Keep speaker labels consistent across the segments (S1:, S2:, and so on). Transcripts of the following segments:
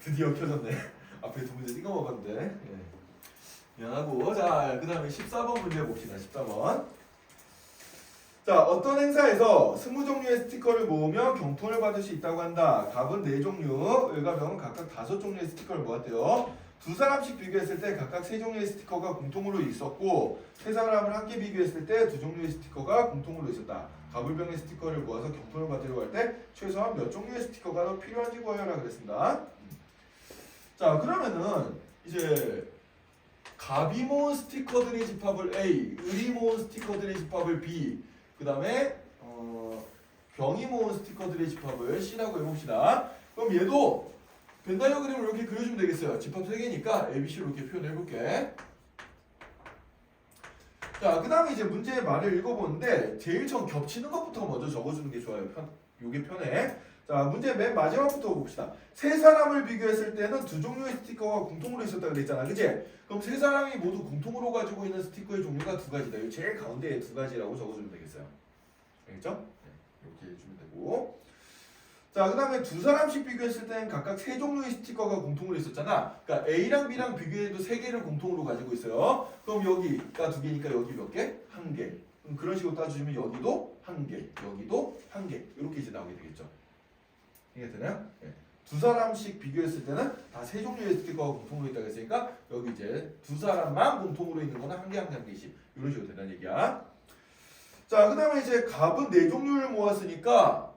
S1: 드디어 켜졌네. 앞에 두 문제 띵거 먹었는데. 미안하고. 자, 그 다음에 14번 문제 봅시다. 14번. 자, 어떤 행사에서 20종류의 스티커를 모으면 경품을 받을 수 있다고 한다. 갑은 4종류, 을과 병은 각각 5종류의 스티커를 모았대요. 두 사람씩 비교했을 때 각각 3종류의 스티커가 공통으로 있었고, 세 사람을 함께 비교했을 때 2종류의 스티커가 공통으로 있었다. 갑을 병의 스티커를 모아서 경품을 받으려고 할 때 최소한 몇 종류의 스티커가 더 필요한지 구하여라 그랬습니다. 자, 그러면은 이제 갑이 모은 스티커들의 집합을 A, 을이 모은 스티커들의 집합을 B, 그 다음에 병이 모은 스티커들의 집합을 C라고 해봅시다. 그럼 얘도 벤 다이어그램을 이렇게 그려주면 되겠어요. 집합 3개니까 A, B, C로 이렇게 표현해볼게. 자, 그 다음에 이제 문제의 말을 읽어보는데 제일 처음 겹치는 것부터 먼저 적어주는 게 좋아요. 요게 편해. 자, 문제 맨 마지막부터 봅시다. 세 사람을 비교했을 때는 2종류의 스티커가 공통으로 있었다 그랬잖아. 그치? 그럼 세 사람이 모두 공통으로 가지고 있는 스티커의 종류가 2가지다. 이 제일 가운데에 2가지라고 적어주면 되겠어요. 알겠죠? 네, 이렇게 해주면 되고. 자, 그 다음에 두 사람씩 비교했을 때는 각각 3종류의 스티커가 공통으로 있었잖아. 그러니까 A랑 B랑 비교해도 3개를 공통으로 가지고 있어요. 그럼 여기가 2개니까 여기 몇 개? 1개. 그런 식으로 따져주면 여기도 1개, 여기도 1개. 이렇게 이제 나오게 되겠죠. 이해가 되나요? 네. 두 사람씩 비교했을 때는 다 3종류의 스티커가 공통으로 있다고 했으니까 여기 이제 두 사람만 공통으로 있는 거는 1개, 1개, 1개씩 이런 식으로 된다는 얘기야. 자, 그 다음에 이제 갑은 4종류를 모았으니까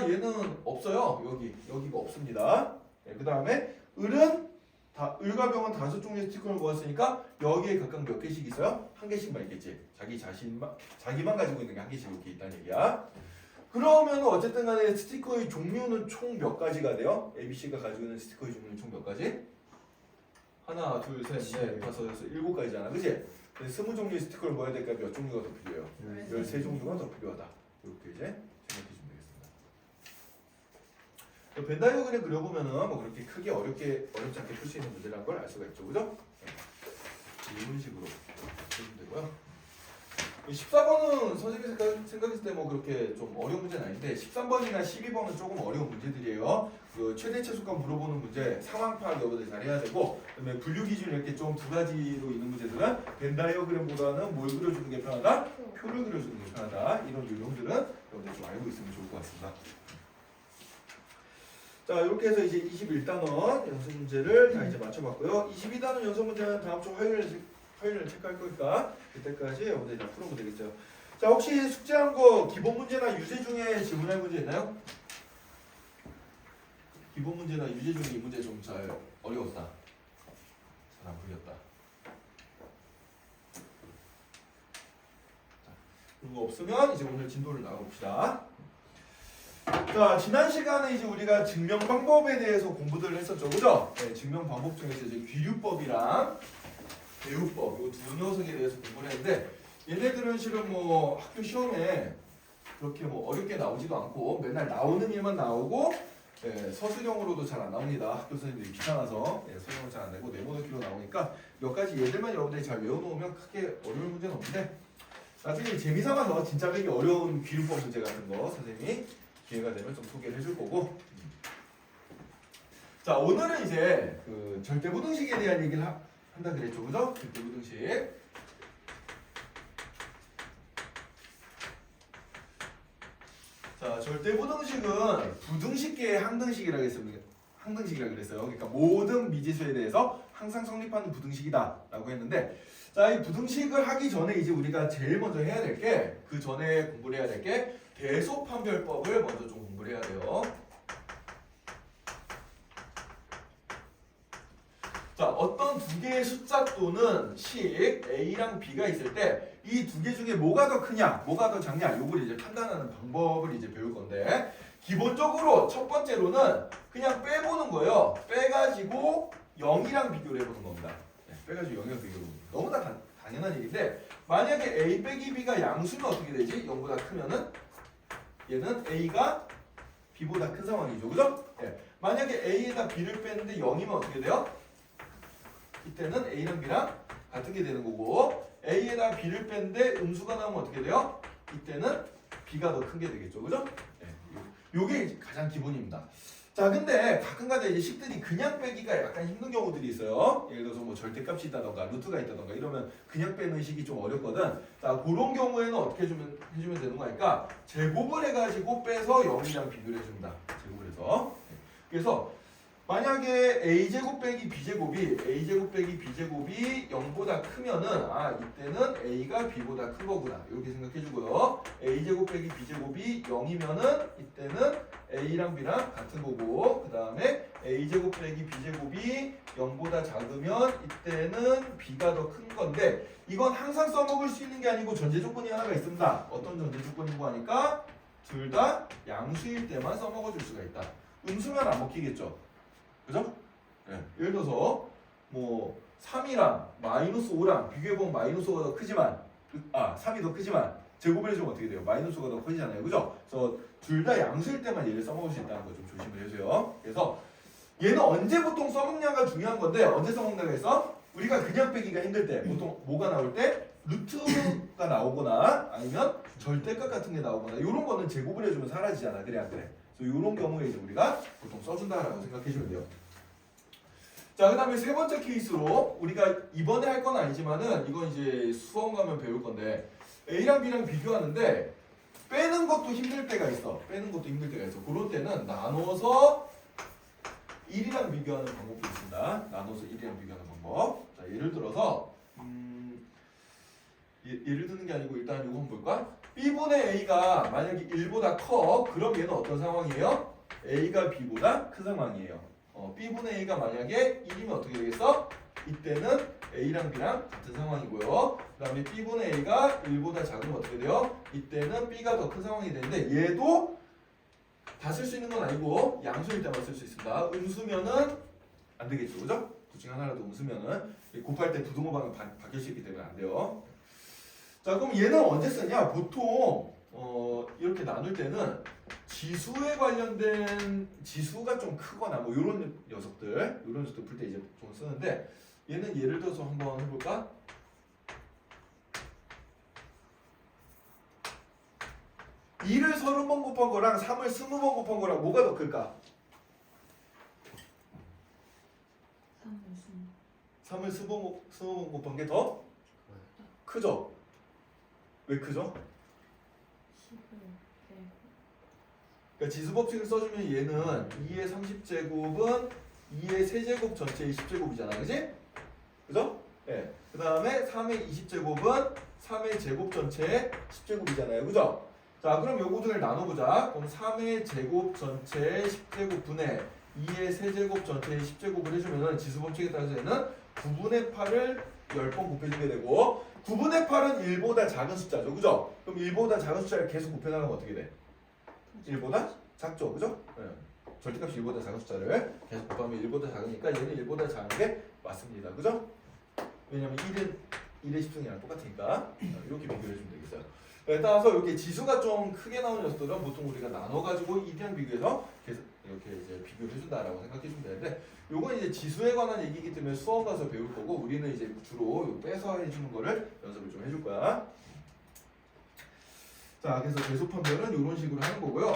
S1: 얘는 없어요. 여기가 없습니다. 네, 그 다음에 을은 을과 병은 5종류의 스티커를 모았으니까 여기에 각각 몇 개씩 있어요? 1개씩만 있겠지. 자기만 가지고 있는 게 1개씩 이렇게 있다는 얘기야. 그러면 어쨌든 간에 스티커의 종류는 총 몇 가지가 돼요? ABC가 가지고 있는 스티커의 종류는 총 몇 가지? 하나, 둘, 셋, 넷, 다섯, 여섯, 7가지잖아. 그치? 20종류의 스티커를 모아야 되니까 몇 종류가 더 필요해요? 13종류가 더 필요하다. 이렇게 이제 생각해주면 되겠습니다. 벤 다이어그램 그려보면은 뭐 그렇게 크게 어렵지 않게 풀 수 있는 문제라는 걸 알 수가 있죠. 그죠? 이런 식으로 해주면 되고요. 14번은 선생님이 생각했을 때 뭐 그렇게 좀 어려운 문제는 아닌데 13번이나 12번은 조금 어려운 문제들이에요. 그 최대 최소값 물어보는 문제, 상황 파악 여부들 잘 해야 되고, 그다음에 분류 기준 이렇게 좀 2가지로 있는 문제들은 벤 다이어그램보다는 뭘 그려주는 게 편하다? 표를 그려주는 게 편하다. 이런 요령들은 여러분들 좀 알고 있으면 좋을 것 같습니다. 자, 이렇게 해서 이제 21단원 연습 문제를 다 이제 맞춰봤고요. 22단원 연습 문제는 다음 주 화요일에 체크할 거니까 그때까지 여러분들 다 풀어보면 되겠죠. 자, 혹시 숙제한 거 기본 문제나 유제 중에 질문할 문제 있나요? 기본 문제나 유제 중에 이 문제 좀 잘 어려웠다. 잘 안 풀렸다. 자, 그런 거 없으면 이제 오늘 진도를 나가봅시다. 자, 지난 시간에 이제 우리가 증명 방법에 대해서 공부들을 했었죠, 그죠? 네, 증명 방법 중에서 이제 귀류법이랑 배우법 이 두 녀석에 대해서 공부를 했는데 얘네들은 실은 뭐 학교 시험에 그렇게 뭐 어렵게 나오지도 않고 맨날 나오는 일만 나오고 서술형으로도 잘 안 나옵니다. 학교 선생님들이 귀찮아서 서술형 잘 안 내고 네모넣기로 나오니까 몇 가지 얘들만 여러분들이 잘 외워놓으면 크게 어려운 문제는 없는데 나중에 재미삼아서 진짜 되게 어려운 귀류법 문제 같은 거 선생님이 기회가 되면 좀 소개를 해줄 거고. 자, 오늘은 이제 그 절대부등식에 대한 얘기를 한다 그랬죠, 그죠? 절대부등식. 자, 절대부등식은 부등식계의 항등식이라고 그랬어요. 그러니까 모든 미지수에 대해서 항상 성립하는 부등식이다라고 했는데, 자, 이 부등식을 하기 전에 이제 우리가 제일 먼저 해야 될 게, 그 전에 공부를 해야 될 게 대소판별법을 먼저 좀 공부를 해야 돼요. 자, 어떤 두 개의 숫자 또는 식 A랑 B가 있을 때 이 두 개 중에 뭐가 더 크냐, 뭐가 더 작냐, 요걸 이제 판단하는 방법을 이제 배울 건데, 기본적으로 첫 번째로는 그냥 빼보는 거예요. 빼가지고 0이랑 비교를 해보는 겁니다. 빼가지고 0이랑 비교를 해보는 겁니다. 너무나 당연한 얘기인데, 만약에 A 빼기 B가 양수면 어떻게 되지? 0보다 크면은 얘는 A가 B보다 큰 상황이죠, 그죠? 만약에 A에다 B를 빼는데 0이면 어떻게 돼요? 이때는 A랑 B랑 같은 게 되는 거고, A에다 B를 뺐는데 음수가 나오면 어떻게 돼요? 이때는 B가 더 큰 게 되겠죠, 그죠? 요게 가장 기본입니다. 자, 근데 가끔가다 이제 식들이 그냥 빼기가 약간 힘든 경우들이 있어요. 예를 들어서 뭐 절대값이 있다던가 루트가 있다던가 이러면 그냥 빼는 식이 좀 어렵거든. 자, 그런 경우에는 어떻게 해주면 되는 거니까 제곱을 해가지고 빼서 0이랑 비교를 해줍니다. 제곱을 해서. 그래서 만약에 a제곱 빼기 b제곱이 0보다 크면은 이때는 a가 b보다 큰 거구나 이렇게 생각해주고요. a제곱 빼기 b제곱이 0이면은 이때는 a랑 b랑 같은 거고, 그 다음에 a제곱 빼기 b제곱이 0보다 작으면 이때는 b가 더 큰 건데, 이건 항상 써먹을 수 있는 게 아니고 전제 조건이 하나가 있습니다. 어떤 전제 조건이고 하니까 둘 다 양수일 때만 써먹어 줄 수가 있다. 음수면 안 먹히겠죠. 그죠? 네. 예를 들어서 뭐 3이랑 마이너스 5랑 비교해보면 마이너스 5가 더 크지만 3이 더 크지만 제곱을 해주면 어떻게 돼요? 마이너스 5가 더 커지잖아요. 그죠? 그래서 둘 다 양수일 때만 얘를 써먹을 수 있다는 거 좀 조심을 해주세요. 그래서 얘는 언제 보통 써먹냐가 중요한 건데, 언제 써먹냐가 해서 우리가 그냥 빼기가 힘들 때 보통 뭐가 나올 때 루트가 나오거나 아니면 절대값 같은 게 나오거나 이런 거는 제곱을 해주면 사라지잖아. 그래 안 그래? 그래서 이런 경우에 이제 우리가 보통 써준다라고 생각해주면 돼요. 자, 그 다음에 세 번째 케이스로 우리가 이번에 할 건 아니지만은 이건 이제 수험 가면 배울 건데, A랑 B랑 비교하는데 빼는 것도 힘들 때가 있어. 그럴 때는 나눠서 1이랑 비교하는 방법도 있습니다. 나눠서 1이랑 비교하는 방법. 자, 예를 들어서 예를 드는 게 아니고 일단 이거 한번 볼까? B분의 A가 만약에 1보다 커, 그럼 얘는 어떤 상황이에요? A가 B보다 큰 상황이에요. B분의 A가 만약에 1이면 어떻게 되겠어? 이때는 A랑 B랑 같은 상황이고요. 그 다음에 B분의 A가 1보다 작으면 어떻게 돼요? 이때는 B가 더 큰 상황이 되는데, 얘도 다 쓸 수 있는 건 아니고 양수일 때만 쓸 수 있습니다. 음수면은 안 되겠죠, 그죠? 둘 중에 하나라도 음수면은 곱할 때 부등호 방향 바뀔 수 있기 때문에 안 돼요. 자, 그럼 얘는 언제 쓰냐? 보통 이렇게 나눌 때는 지수에 관련된 지수가 좀 크거나 뭐 이런 녀석들 풀 때 이제 좀 쓰는데, 얘는 예를 들어서 한번 해볼까? 2를 30번 곱한 거랑 3을 20번 곱한 거랑 뭐가 더 클까? 3을 20번 곱한 게 더 크죠? 왜 크죠? 그러니까 지수 법칙을 써주면 얘는 2의 30제곱은 2의 세제곱 전체의 10제곱이잖아, 그지? 그죠? 네. 그 다음에 3의 20제곱은 3의 제곱 전체의 10제곱이잖아요, 그죠? 자, 그럼 요거들을 나눠보자. 그럼 3의 제곱 전체의 10제곱분의 2의 세제곱 전체의 10제곱을 해주면은 지수 법칙에 따라서 얘는 9분의 8을 10번 곱해주게 되고, 9분의 8은 1보다 작은 숫자죠, 그죠? 그럼 1보다 작은 숫자를 계속 곱해나가면 어떻게 돼? 1보다 작죠, 그죠? 네. 절대값이 1보다 작은 숫자를 계속 곱하면 1보다 작으니까 얘는 1보다 작은 게 맞습니다, 그죠? 왜냐면 1은 1의 10승이랑 똑같으니까. 이렇게 비교를 해주면 되겠어요. 따라서 이렇게 지수가 좀 크게 나오는 녀석들은 보통 우리가 나눠가지고 1이랑 비교해서 계속 이렇게 이제 비교를 해준다라고 생각해주면 되는데, 요건 이제 지수에 관한 얘기이기 때문에 수험 가서 배울 거고, 우리는 이제 주로 빼서 해주는 거를 연습을 좀 해줄 거야. 자, 그래서 계속판별은 이런 식으로 하는 거고요.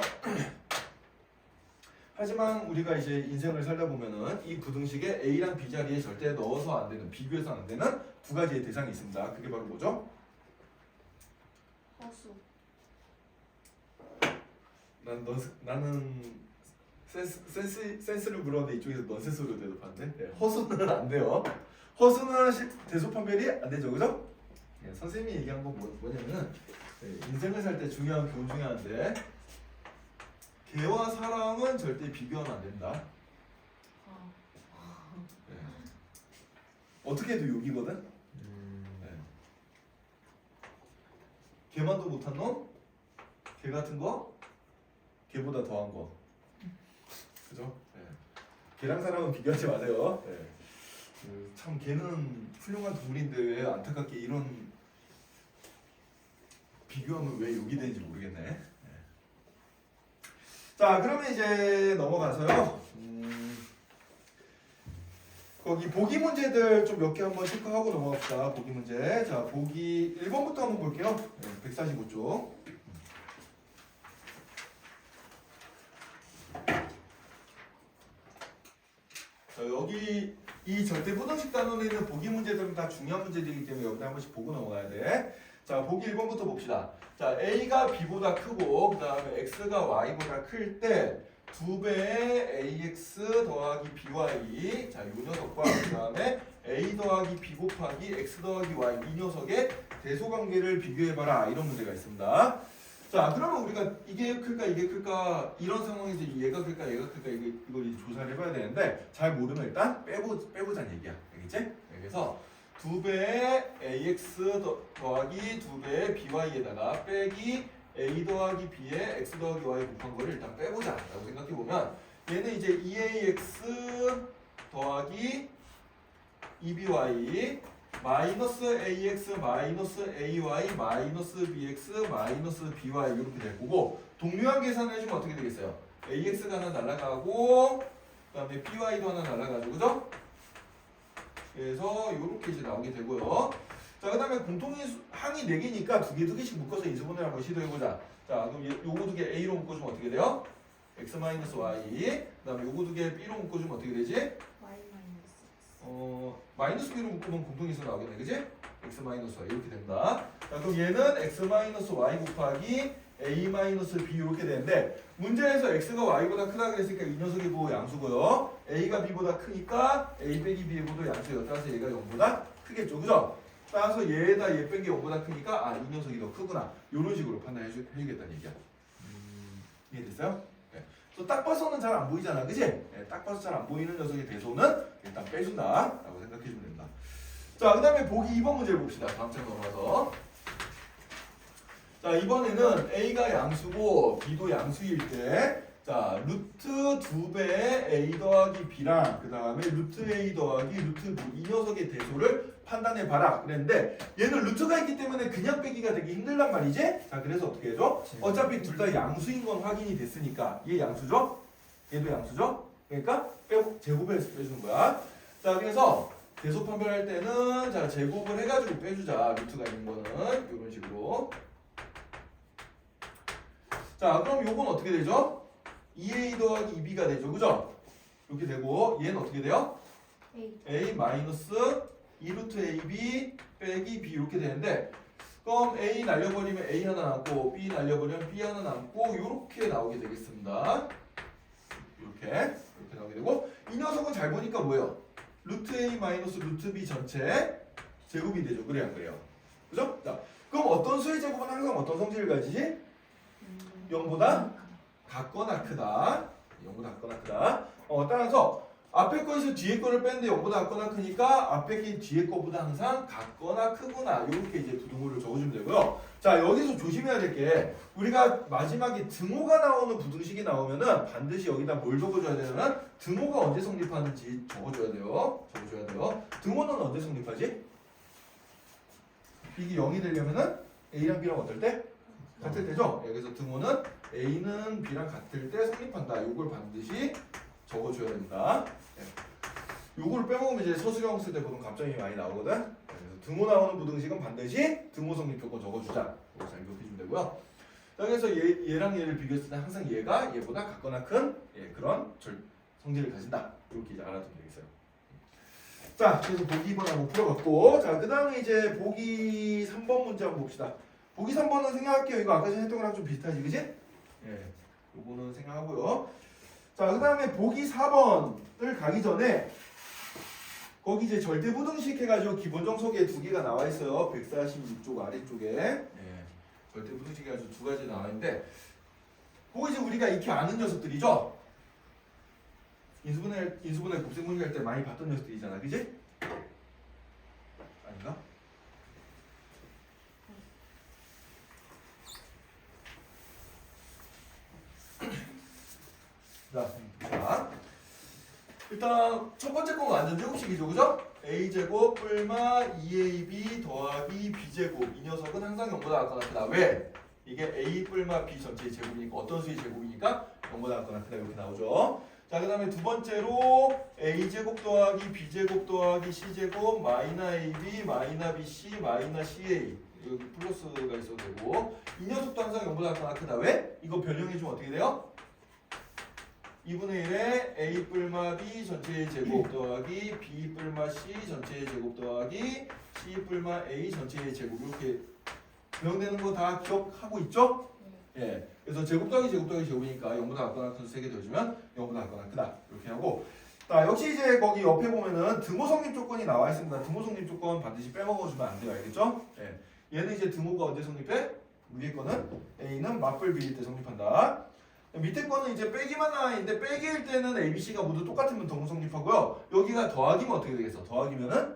S1: 하지만 우리가 이제 인생을 살다 보면은 이 부등식에 A랑 B 자리에 절대 넣어서 안 되는, 비교해서 안 되는 두 가지의 대상이 있습니다. 그게 바로 뭐죠?
S2: 허수.
S1: 나는 센스를 물었는데 이쪽에서 넌센스로 대답하는데, 네, 허수는 안 돼요. 허수는 대소판별이 안 되죠, 그죠? 네, 선생님이 얘기한 건 뭐냐면은, 네, 인생을 살 때 중요한 교훈 중에 하나인데, 개와 사람은 절대 비교하면 안 된다. 네. 어떻게 해도 욕이거든. 네. 개만도 못한 놈, 개 같은 거, 개보다 더한 거. 그죠? 네. 개랑 사람은 비교하지 마세요. 네. 참 개는 훌륭한 동물인데 왜 안타깝게 이런 비교하면 왜 욕이 되는지 모르겠네. 네. 자, 그러면 이제 넘어가서요. 거기 보기 문제들 좀 몇 개 한번 체크하고 넘어갑시다. 보기 문제. 자, 보기 1번부터 한번 볼게요. 네, 145쪽. 자, 여기 이 절대부등식 단원에 있는 보기 문제들은 다 중요한 문제들이기 때문에 여기다 한 번씩 보고 넘어가야 돼. 자, 보기 1번부터 봅시다. 자, A가 B보다 크고 그 다음에 X가 Y보다 클 때 2배의 AX 더하기 BY, 자, 이 녀석과 그 다음에 A 더하기 B 곱하기 X 더하기 Y, 이 녀석의 대소관계를 비교해봐라, 이런 문제가 있습니다. 자, 그러면 우리가 이게 클까 이게 클까 이런 상황에서 얘가 클까 얘가 클까 이걸 이제 조사를 해봐야 되는데 잘 모르면 일단 빼보자는 얘기야. 알겠지? 그래서 2배의 AX 더하기 2배의 BY에다가 빼기 A 더하기 B에 X 더하기 Y 곱한 거를 일단 빼보자 라고 생각해보면 얘는 이제 2AX 더하기 2BY 마이너스 AX 마이너스 AY 마이너스 BX 마이너스 BY 이렇게 될 거고 동류한 계산을 해주면 어떻게 되겠어요? AX가 하나 날아가고 그 다음에 BY도 하나 날아가죠. 그죠? 그래서 이렇게 이제 나오게 되고요. 자, 그 다음에 항이 4개니까 두 개씩 묶어서 인수분해를 한번 시도해보자. 자, 그럼 요거 두 개 A로 묶어주면 어떻게 돼요? X 마이너스 Y. 그 다음에 요거 두 개 B로 묶어주면 어떻게 되지? 마이너스 B로 묶으면 공통인수 나오겠네. 그지? X 마이너스 Y 이렇게 된다. 자, 그럼 얘는 X 마이너스 Y 곱하기 A 마이너스 B 이렇게 되는데 문제에서 X가 Y보다 크다 그랬으니까 이 녀석이 뭐 양수고요. A가 B보다 크니까 A 빼기 B보다 양수예요. 따라서 얘가 0보다 크겠죠. 그죠? 따라서 얘에다 얘 뺀 게 0보다 크니까 이 녀석이 더 크구나. 이런 식으로 판단해주겠다는 얘기야. 이해됐어요? 네. 또 딱 봐서는 잘 안 보이잖아. 그지? 네, 딱 봐서 잘 안 보이는 녀석의 대소는 일단 빼준다 라고 생각해주면 됩니다. 자, 그 다음에 보기 2번 문제를 봅시다. 다음 장 넘어가서. 자, 이번에는 A가 양수고 B도 양수일 때 자, 루트 2배의 A 더하기 B랑 그 다음에 루트 A 더하기 루트 B 이 녀석의 대소를 판단해봐라 그랬는데 얘는 루트가 있기 때문에 그냥 빼기가 되게 힘들단 말이지? 자, 그래서 어떻게 해줘? 어차피 둘 다 양수인 건 확인이 됐으니까 얘 양수죠? 얘도 양수죠? 그러니까 제곱해서 빼주는 거야. 자, 그래서 대소 판별할 때는 자, 제곱을 해가지고 빼주자. 루트가 있는 거는 이런 식으로. 자, 그럼 요건 어떻게 되죠? 2A 더하기 2B가 되죠. 그죠? 이렇게 되고 얘는 어떻게 돼요? A 마이너스 2루트 AB 빼기 B 이렇게 되는데 그럼 A 날려버리면 A 하나 남고 B 날려버리면 B 하나 남고 이렇게 나오게 되겠습니다. 이렇게 나오게 되고 이 녀석은 잘 보니까 뭐예요? 루트 A 마이너스 루트 B 전체 제곱이 되죠. 그래야 안 그래요? 그죠? 자, 그럼 어떤 수의 제곱은 항상 어떤 성질을 가지지? 0보다 같거나 크다. 0보다 같거나 크다. 따라서 앞에 거에서 뒤에 거를 뺐는데 0보다 같거나 크니까 앞에 게 뒤에 거보다 항상 같거나 크구나. 이렇게 이제 부등호를 적어주면 되고요. 자, 여기서 조심해야 될 게 우리가 마지막에 등호가 나오는 부등식이 나오면은 반드시 여기다 뭘 적어줘야 되냐면 등호가 언제 성립하는지 적어줘야 돼요. 등호는 언제 성립하지? 이게 0이 되려면은 A랑 B랑 어떨 때? 같을 때죠? 여기서 등호는 A는 B랑 같을 때 성립한다. 요걸 반드시 적어줘야 됩니다. 네. 요걸 빼먹으면 이제 서술형 쓸 때 보통 감점이 많이 나오거든. 그래서 등호 나오는 부등식은 반드시 등호 성립 조건 적어주자. 이거 잘 기억해주면 되고요. 자, 그래서 얘랑 얘를 비교했을 때 항상 얘가 얘보다 같거나 큰 그런 성질을 가진다. 이렇게 이제 알아두면 되겠어요. 자, 그래서 보기 2번 한번 풀어봤고, 자, 그 다음에 이제 보기 3번 문제 한번 봅시다. 보기 3번은 생각할게요. 이거 아까 전에 했던 거랑 좀 비슷하지, 그지? 예. 요거는 생각하고요. 자, 그 다음에 보기 4번을 가기 전에 거기 이제 절대부등식 해가지고 기본 정석에 두 개가 나와 있어요. 146쪽 아래쪽에. 예. 절대부등식 해가지고 두 가지 나와 있는데 그거 이제 우리가 익히 아는 녀석들이죠? 인수분해 곱셈분식 할 때 많이 봤던 녀석들이잖아. 그지? 아닌가? 자, 일단 첫 번째 건 완전 제곱식이죠, 그죠? a제곱 뿔마 2ab 더하기 b제곱 이 녀석은 항상 0보다 같거나 크다. 왜? 이게 a 뿔마 b 전체의 제곱이니까 어떤 수의 제곱이니까 0보다 같거나 크다 이렇게 나오죠. 자, 그 다음에 두 번째로 a제곱 더하기 b제곱 더하기 c제곱 마이너 ab 마이너 bc 마이너 ca 여기 플러스가 있어도 되고 이 녀석도 항상 0보다 같거나 크다. 왜? 이거 변형해주면 어떻게 돼요? 2분의 1에 a 뿔마 뿔마 B 전체의 제곱 더하기 B 뿔마 C 전체의 제곱 더하기 C 뿔마 A 전체의 제곱 이렇게 배운되는 거 다 기억하고 있죠? 예. 그래서 제곱 더하기 제곱 더하기 제곱이니까 0보다 작거나 큰 수 3개 더해주면 0보다 작거나 크다 이렇게 하고 자 역시 이제 거기 옆에 보면은 등호 성립 조건이 나와 있습니다. 등호 성립 조건 반드시 빼먹어주면 안 돼요. 알겠죠? 예. 얘는 이제 등호가 언제 성립해? 위에 거는 A는 맞불 B일 때 성립한다. 밑에 거는 이제 빼기만 나와 있는데 빼기일 때는 A, B, C가 모두 똑같으면 등호 성립하고요. 여기가 더하기면 어떻게 되겠어? 더하기면은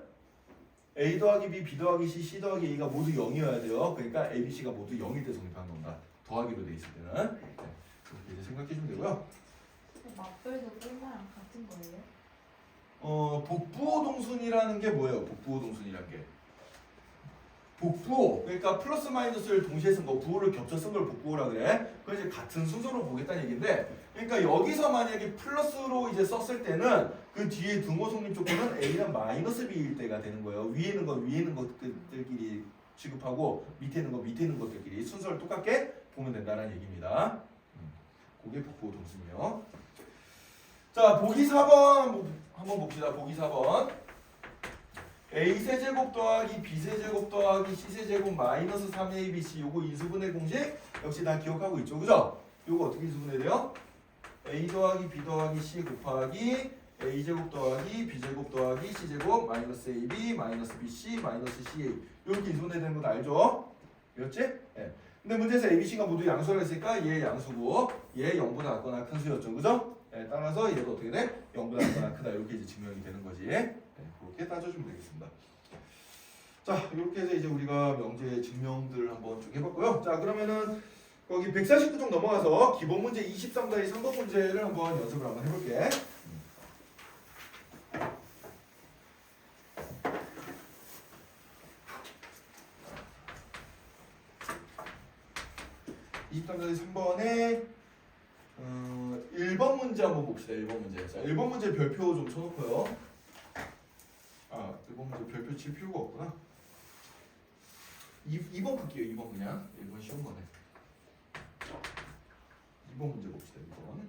S1: A 더하기 B, B 더하기 C, C 더하기 A가 모두 0이어야 돼요. 그러니까 A, B, C가 모두 0일 때 성립하는 건가? 더하기로 돼 있을 때는 그렇게 이제 생각해 주면 되고요.
S2: 맞불도 뿔마랑 같은 거예요?
S1: 복부호 동순이라는 게 뭐예요? 복부호 동순이라는 게 복부호 그러니까 플러스 마이너스를 동시에 쓴 거 부호를 겹쳐 쓴 걸 복부호라 그래. 그걸 이제 같은 순서로 보겠다는 얘기인데 그러니까 여기서 만약에 플러스로 이제 썼을 때는 그 뒤에 등호 성립 조건은 A는 마이너스 B일 때가 되는 거예요. 위에 있는 건 위에 있는 것들끼리 취급하고 밑에 있는 거 밑에 있는 것들끼리 순서를 똑같게 보면 된다는 얘기입니다. 그게 복부호 동순이요. 자, 보기 4번 한번 봅시다. 보기 4번. A세제곱 더하기 B세제곱 더하기 C세제곱 마이너스 3ABC 요거 인수분해 공식 역시 다 기억하고 있죠. 그죠? 요거 어떻게 인수분해 돼요? A 더하기 B 더하기 C 곱하기 A제곱 더하기 B제곱 더하기 C제곱 마이너스 AB 마이너스 BC 마이너스 CA 이렇게 인수분해 되는 거 알죠? 그렇지? 네. 근데 문제에서 ABC가 모두 양수가 있으니까 얘 양수고 얘 0보다 작거나 큰 수였죠. 그죠? 네, 따라서 얘도 어떻게 돼? 0보다 작거나 크다 이렇게 이제 증명이 되는 거지. 네, 그렇게 따져주면 되겠습니다. 자, 이렇게 해서 이제 우리가 명제 증명들 한번 쭉 해봤고요. 자, 그러면은 거기 149쪽 넘어가서 기본 문제 23-3번 문제를 한번 연습을 한번 해볼게. 23-3번에 1번 문제 한번 봅시다. 1번 문제. 자, 1번 문제 별표 좀 쳐놓고요. 아, 1번 문제 별표 칠 필요가 없구나. 2번 볼게요. 2번 그냥. 1번 쉬운 거네. 2번 문제 봅시다. 2번.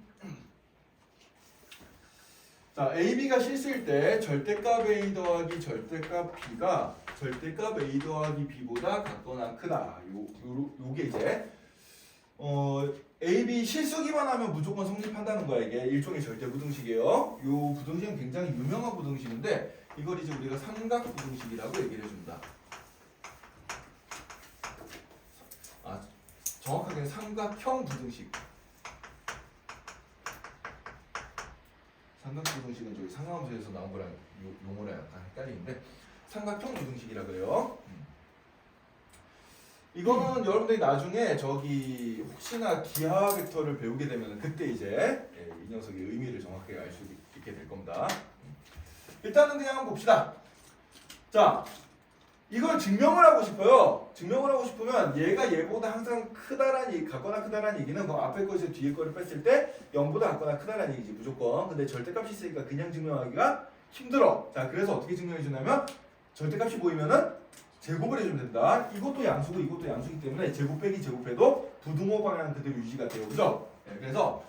S1: 자, AB가 실수일 때 절대값 A 더하기 절대값 B가 절대값 A 더하기 B보다 같거나 크다. 요게 이제 A, B 실수기만 하면 무조건 성립한다는 거야. 이게 일종의 절대 부등식이에요. 요 부등식은 굉장히 유명한 부등식인데 이걸 이제 우리가 삼각 부등식이라고 얘기를 해줍니다. 아, 정확하게는 삼각형 부등식. 삼각 부등식은 저기 상하함수에서 나온 거랑 용어랑 약간 헷갈리는데 삼각형 부등식이라 그래요. 이거는 여러분들이 나중에 저기 혹시나 기하 벡터를 배우게 되면 그때 이제 이 녀석의 의미를 정확하게 알 수 있게 될 겁니다. 일단은 그냥 한번 봅시다. 자, 이걸 증명을 하고 싶어요. 증명을 하고 싶으면 얘가 얘보다 항상 크다라는 같거나 크다라는 얘기는 그 앞에 거에서 뒤에 거를 뺐을 때 0보다 같거나 크다라는 얘기지 무조건. 근데 절대값이 있으니까 그냥 증명하기가 힘들어. 자, 그래서 어떻게 증명해 주냐면 절대값이 보이면은 제곱을 해주면 된다. 이것도 양수고 이것도 양수이기 때문에 제곱 빼기 제곱해도 부등호 방향 그대로 유지가 돼요. 그죠? 네, 그래서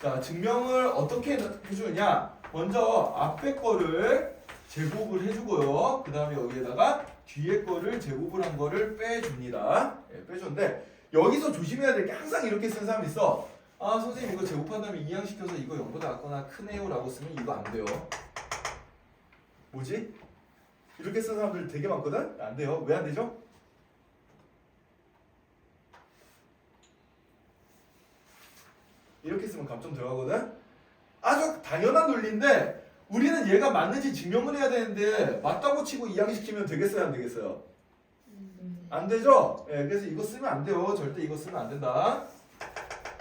S1: 자, 증명을 어떻게 해주느냐. 먼저 앞에 거를 제곱을 해주고요. 그 다음에 여기에다가 뒤에 거를 제곱을 한 거를 빼줍니다. 네, 빼줬는데 여기서 조심해야 될 게 항상 이렇게 쓴 사람이 있어. 아, 선생님 이거 제곱한 다음에 이항시켜서 이거 0보다 작거나 크네요 라고 쓰면 이거 안 돼요. 뭐지? 이렇게 쓴 사람들 되게 많거든? 안 돼요. 왜 안 되죠? 이렇게 쓰면 감점 들어가거든? 아주 당연한 논리인데 우리는 얘가 맞는지 증명을 해야 되는데 맞다고 치고 이항시키면 되겠어요? 안 되겠어요? 안 되죠? 예, 그래서 이거 쓰면 안 돼요. 절대 이거 쓰면 안 된다.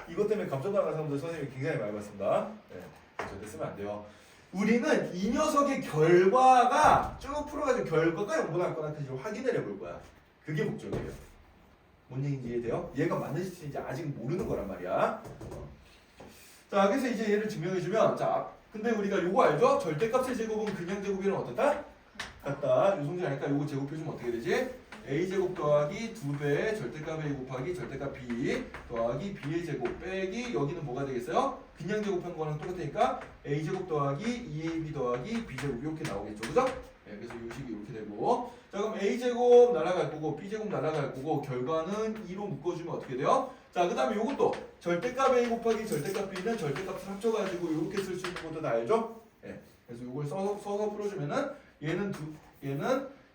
S1: 이것 때문에 감점 나간 사람들 선생님이 굉장히 많이 봤습니다. 예, 절대 쓰면 안 돼요. 우리는 이 녀석의 결과가 쭉 풀어가지고 결과가 0보다 같거나 큰지 확인을 해볼 거야. 그게 목적이에요. 뭔 얘기인지 이해돼요? 얘가 맞는지 아직 모르는 거란 말이야. 자, 그래서 이제 얘를 증명해주면 자, 근데 우리가 요거 알죠? 절대값의 제곱은 그냥 제곱이랑 어떻다? 같다. 요 성질 아니까 요거 제곱해주면 어떻게 되지? A제곱 더하기 2배 절대값 A 곱하기 절대값 B 더하기 B의 제곱 빼기 여기는 뭐가 되겠어요? 그냥 제곱한 거랑 똑같으니까 a제곱 더하기 2ab 더하기 b제곱 이렇게 나오겠죠. 그죠? 네, 그래서 이 식이 이렇게 되고 자 그럼 a제곱 날아갈 거고 b제곱 날아갈 거고 결과는 2로 묶어주면 어떻게 돼요? 자 그 다음에 요것도 절대값 a 곱하기 절대값 b는 절대값을 합쳐가지고 이렇게 쓸 수 있는 것도 다 알죠? 네, 그래서 이걸 써서 풀어주면은 얘는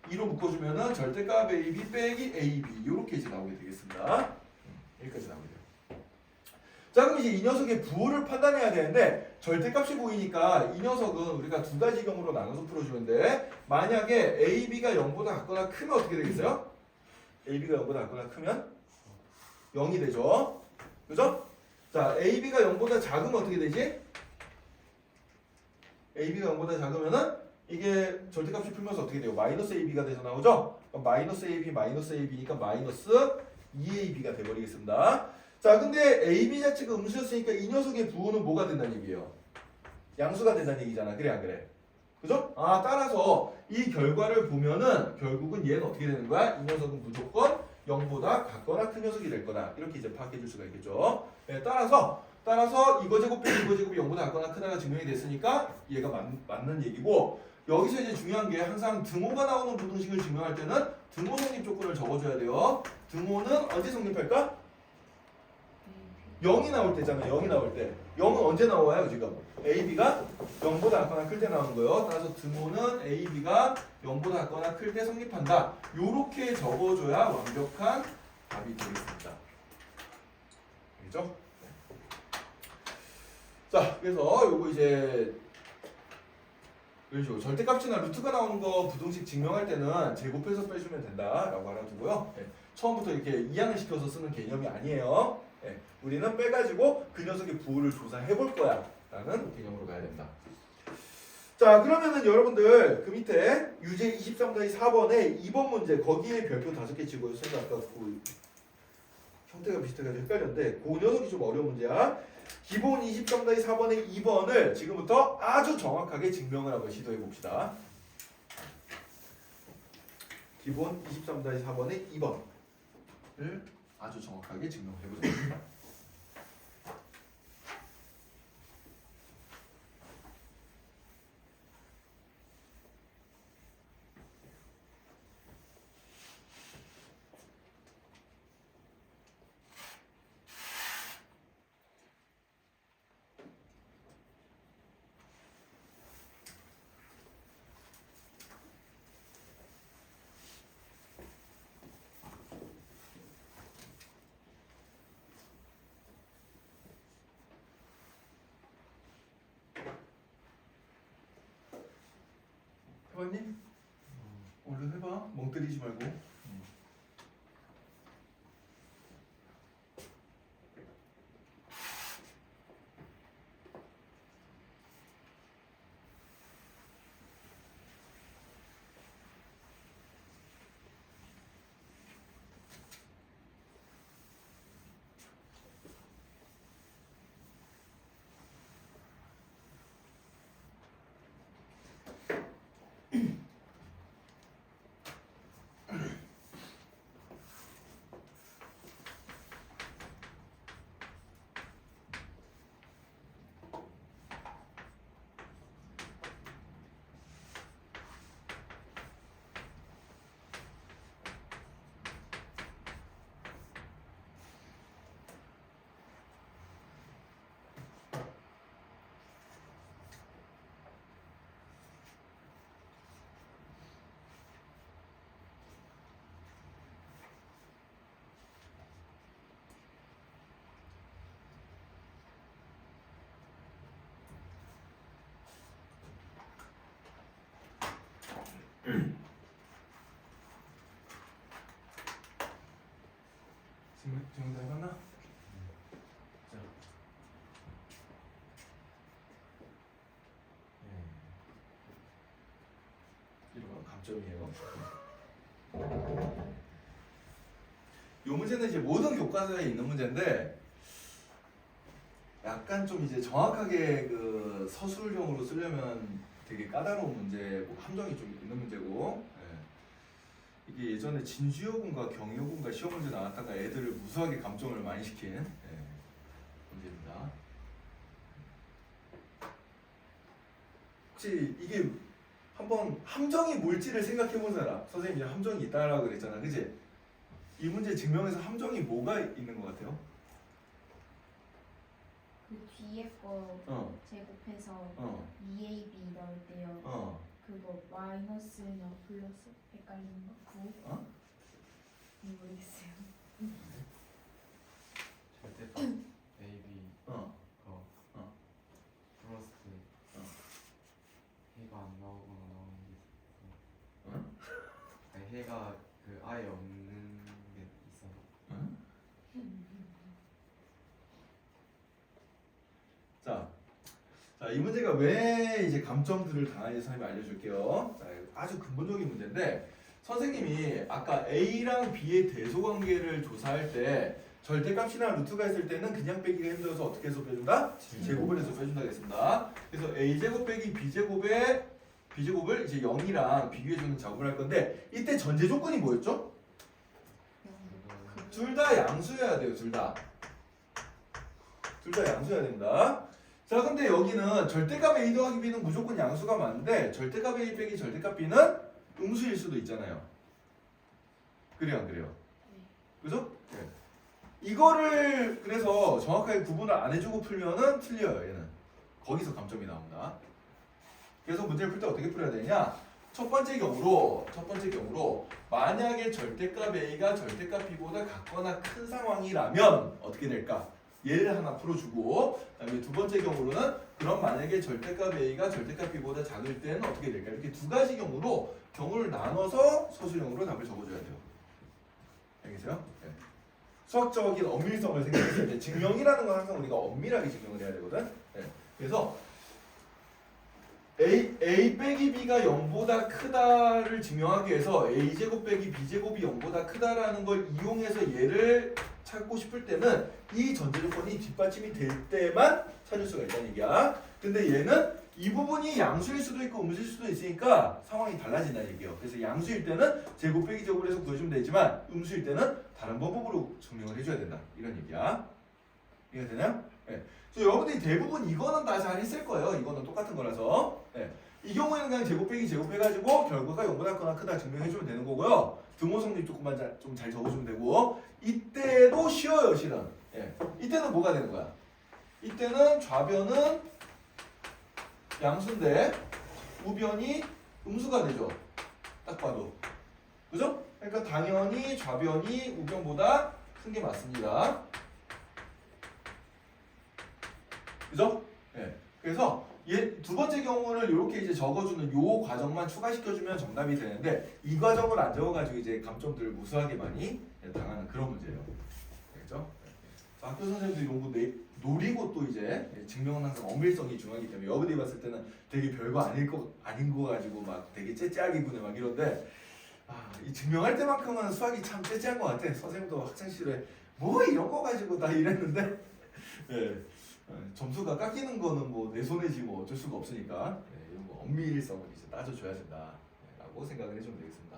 S1: 2로 묶어주면은 절대값 ab 빼기 ab 이렇게 이제 나오게 되겠습니다. 여기까지 나오게 돼요. 자 그럼 이제 이 녀석의 부호를 판단해야 되는데 절대값이 보이니까 이 녀석은 우리가 두 가지 경우로 나눠서 풀어주면 돼. 만약에 ab가 0보다 같거나 크면 어떻게 되겠어요? ab가 0보다 같거나 크면 0이 되죠. 그죠? 자 ab가 0보다 작으면 어떻게 되지? ab가 0보다 작으면은 이게 절대값이 풀면서 어떻게 돼요? 마이너스 ab가 돼서 나오죠? 그럼 마이너스 ab 마이너스 ab니까 마이너스 2ab가 돼버리겠습니다. 자 근데 AB 자체가 음수였으니까 이 녀석의 부호는 뭐가 된다는 얘기예요? 양수가 된다는 얘기잖아. 그래 안 그래? 그죠? 아 따라서 이 결과를 보면은 결국은 얘는 어떻게 되는 거야? 이 녀석은 무조건 0보다 같거나 큰 녀석이 될 거다. 이렇게 이제 파악해 줄 수가 있겠죠. 네, 따라서 이거 제곱 빼기 이거 제곱이 0보다 같거나 크다가 증명이 됐으니까 얘가 맞는 얘기고 여기서 이제 중요한 게 항상 등호가 나오는 부등식을 증명할 때는 등호 성립 조건을 적어줘야 돼요. 등호는 언제 성립할까? 0이 나올 때잖아. 0이 나올 때. 0은 언제 나와요 지금? AB가 0보다 같거나 클 때 나오는 거예요. 따라서 등호는 AB가 0보다 같거나 클 때 성립한다. 요렇게 적어줘야 완벽한 답이 되겠습니다. 알겠죠? 자 그래서 요거 이제 그렇죠. 절대값이나 루트가 나오는 거 부등식 증명할 때는 제곱해서 빼주면 된다라고 알아두고요. 네. 처음부터 이렇게 이항을 시켜서 쓰는 개념이 아니에요. 네. 우리는 빼가지고 그 녀석의 부호를 조사해 볼 거야 라는 개념으로 가야 된다. 자 그러면은 여러분들 그 밑에 유제 23-4번에 2번 문제 거기에 별표 5개 찍어줬어요. 아까 그 형태가 비슷해가지고 헷갈렸는데 그 녀석이 좀 어려운 문제야. 기본 23-4번의 2번을 지금부터 아주 정확하게 증명을 한번 시도해 봅시다. 기본 23-4번의 2번을 아주 정확하게 증명해 보겠습니다. 해봤니? 얼른 해봐. 멍 때리지 말고. 지금 다 해봤나? 자. 이런 감점이에요. 이 문제는 이제 모든 교과서에 있는 문제인데 약간 좀 이제 정확하게 그 서술형으로 쓰려면 되게 까다로운 문제, 뭐 함정이 좀 있는 문제고 이게 예전에 진주여군과 경여군과 시험 문제 나왔다가 애들을 무수하게 감점을 많이 시킨 문제입니다. 혹시 이게 한번 함정이 뭘지를 생각해 본 사람? 선생님이 함정이 있다라고 그랬잖아, 그지? 이 문제 증명해서 함정이 뭐가 있는 것 같아요?
S2: 그 뒤에 거
S1: 어.
S2: 제곱해서
S1: 어.
S2: 2ab 넣을 때요.
S1: 어.
S2: 그거 마이너스냐 플러스 헷갈리는 거? 9?
S1: 어?
S2: 모르겠어요.
S3: 절대값 A, B
S1: 어.
S3: 거
S1: 어.
S3: 플러스
S1: 어.
S3: 해가 안 나오거나 나오는 게 있어.
S1: 어?
S3: 아니 해가 그 아예 없는 게 있어.
S1: 어? 자, 이 문제가 왜 이제 감점들을 당하는지 선생님이 알려줄게요. 자, 아주 근본적인 문제인데 선생님이 아까 A랑 B의 대소관계를 조사할 때 절대값이나 루트가 있을 때는 그냥 빼기가 힘들어서 어떻게 해서 빼준다? 제곱을 해서 빼준다 했습니다. 그래서 A제곱 빼기 B제곱을 이제 0이랑 비교해주는 작업을 할 건데 이때 전제 조건이 뭐였죠? 둘 다 양수여야 돼요. 둘 다 양수여야 됩니다. 자, 근데 여기는 절대값 A 더하기 B는 무조건 양수가 맞는데 절대값 A 빼기 절대값 B는 음수일 수도 있잖아요. 그래요, 안 그래요? 그죠? 네. 이거를 그래서 정확하게 구분을 안 해주고 풀면은 틀려요. 얘는 거기서 감점이 나옵니다. 그래서 문제를 풀 때 어떻게 풀어야 되냐? 첫 번째 경우로 만약에 절대값 A가 절대값 B보다 같거나 큰 상황이라면 어떻게 될까? 얘를 하나 풀어주고 그다음에 두 번째 경우로는 그럼 만약에 절대값 A가 절대값 B보다 작을 때는 어떻게 될까? 이렇게 두 가지 경우로 경우를 나눠서 서술형으로 답을 적어줘야 돼요. 알겠어요? 네. 수학적인 엄밀성을 생각했을 때 증명이라는 건 항상 우리가 엄밀하게 증명을 해야 되거든. 네. 그래서 A 빼기 B가 0보다 크다를 증명하기 위해서 A제곱 빼기 B제곱이 0보다 크다라는 걸 이용해서 얘를 찾고 싶을 때는 이 전제 조건이 뒷받침이 될 때만 찾을 수가 있다는 얘기야. 근데 얘는 이 부분이 양수일 수도 있고 음수일 수도 있으니까 상황이 달라진다는 얘기예요. 그래서 양수일 때는 제곱 빼기 제곱을 해서 구해주면 되지만 음수일 때는 다른 방법으로 증명을 해줘야 된다. 이런 얘기야. 이해가 되나요? 네. 그래서 여러분들이 대부분 이거는 다 잘 했을 거예요. 이거는 똑같은 거라서. 네. 이 경우에는 그냥 제곱 빼기 제곱 해가지고 결과가 0보다 크거나 크다 증명해주면 되는 거고요. 등호 성립 조금만 좀 잘 적어주면 되고 이때도 쉬워요, 실은. 예. 이때는 뭐가 되는 거야? 이때는 좌변은 양수인데 우변이 음수가 되죠. 딱 봐도. 그죠? 그러니까 당연히 좌변이 우변보다 큰 게 맞습니다. 그죠? 예. 그래서 얘 두 번째 경우를 이렇게 이제 적어주는 요 과정만 추가시켜주면 정답이 되는데 이 과정을 안 적어가지고 이제 감점들을 무수하게 많이 당하는 그런 문제예요. 알겠죠? 학교 선생님들이 이런 거 노리고 또 이제 증명은 항상 엄밀성이 중요하기 때문에 여러분들이 봤을 때는 되게 별거 아닌 거 가지고 막 되게 째째하게 구네 막 이런데 이 증명할 때만큼은 수학이 참 째째한 것 같아. 선생님도 학창시절에 뭐 이런 거 가지고 다 이랬는데 예. 점수가 깎이는 거는 뭐 내 손해지 뭐 어쩔 수가 없으니까 이런 거 엄밀성을 이제 따져줘야 된다라고 생각을 해주면 되겠습니다.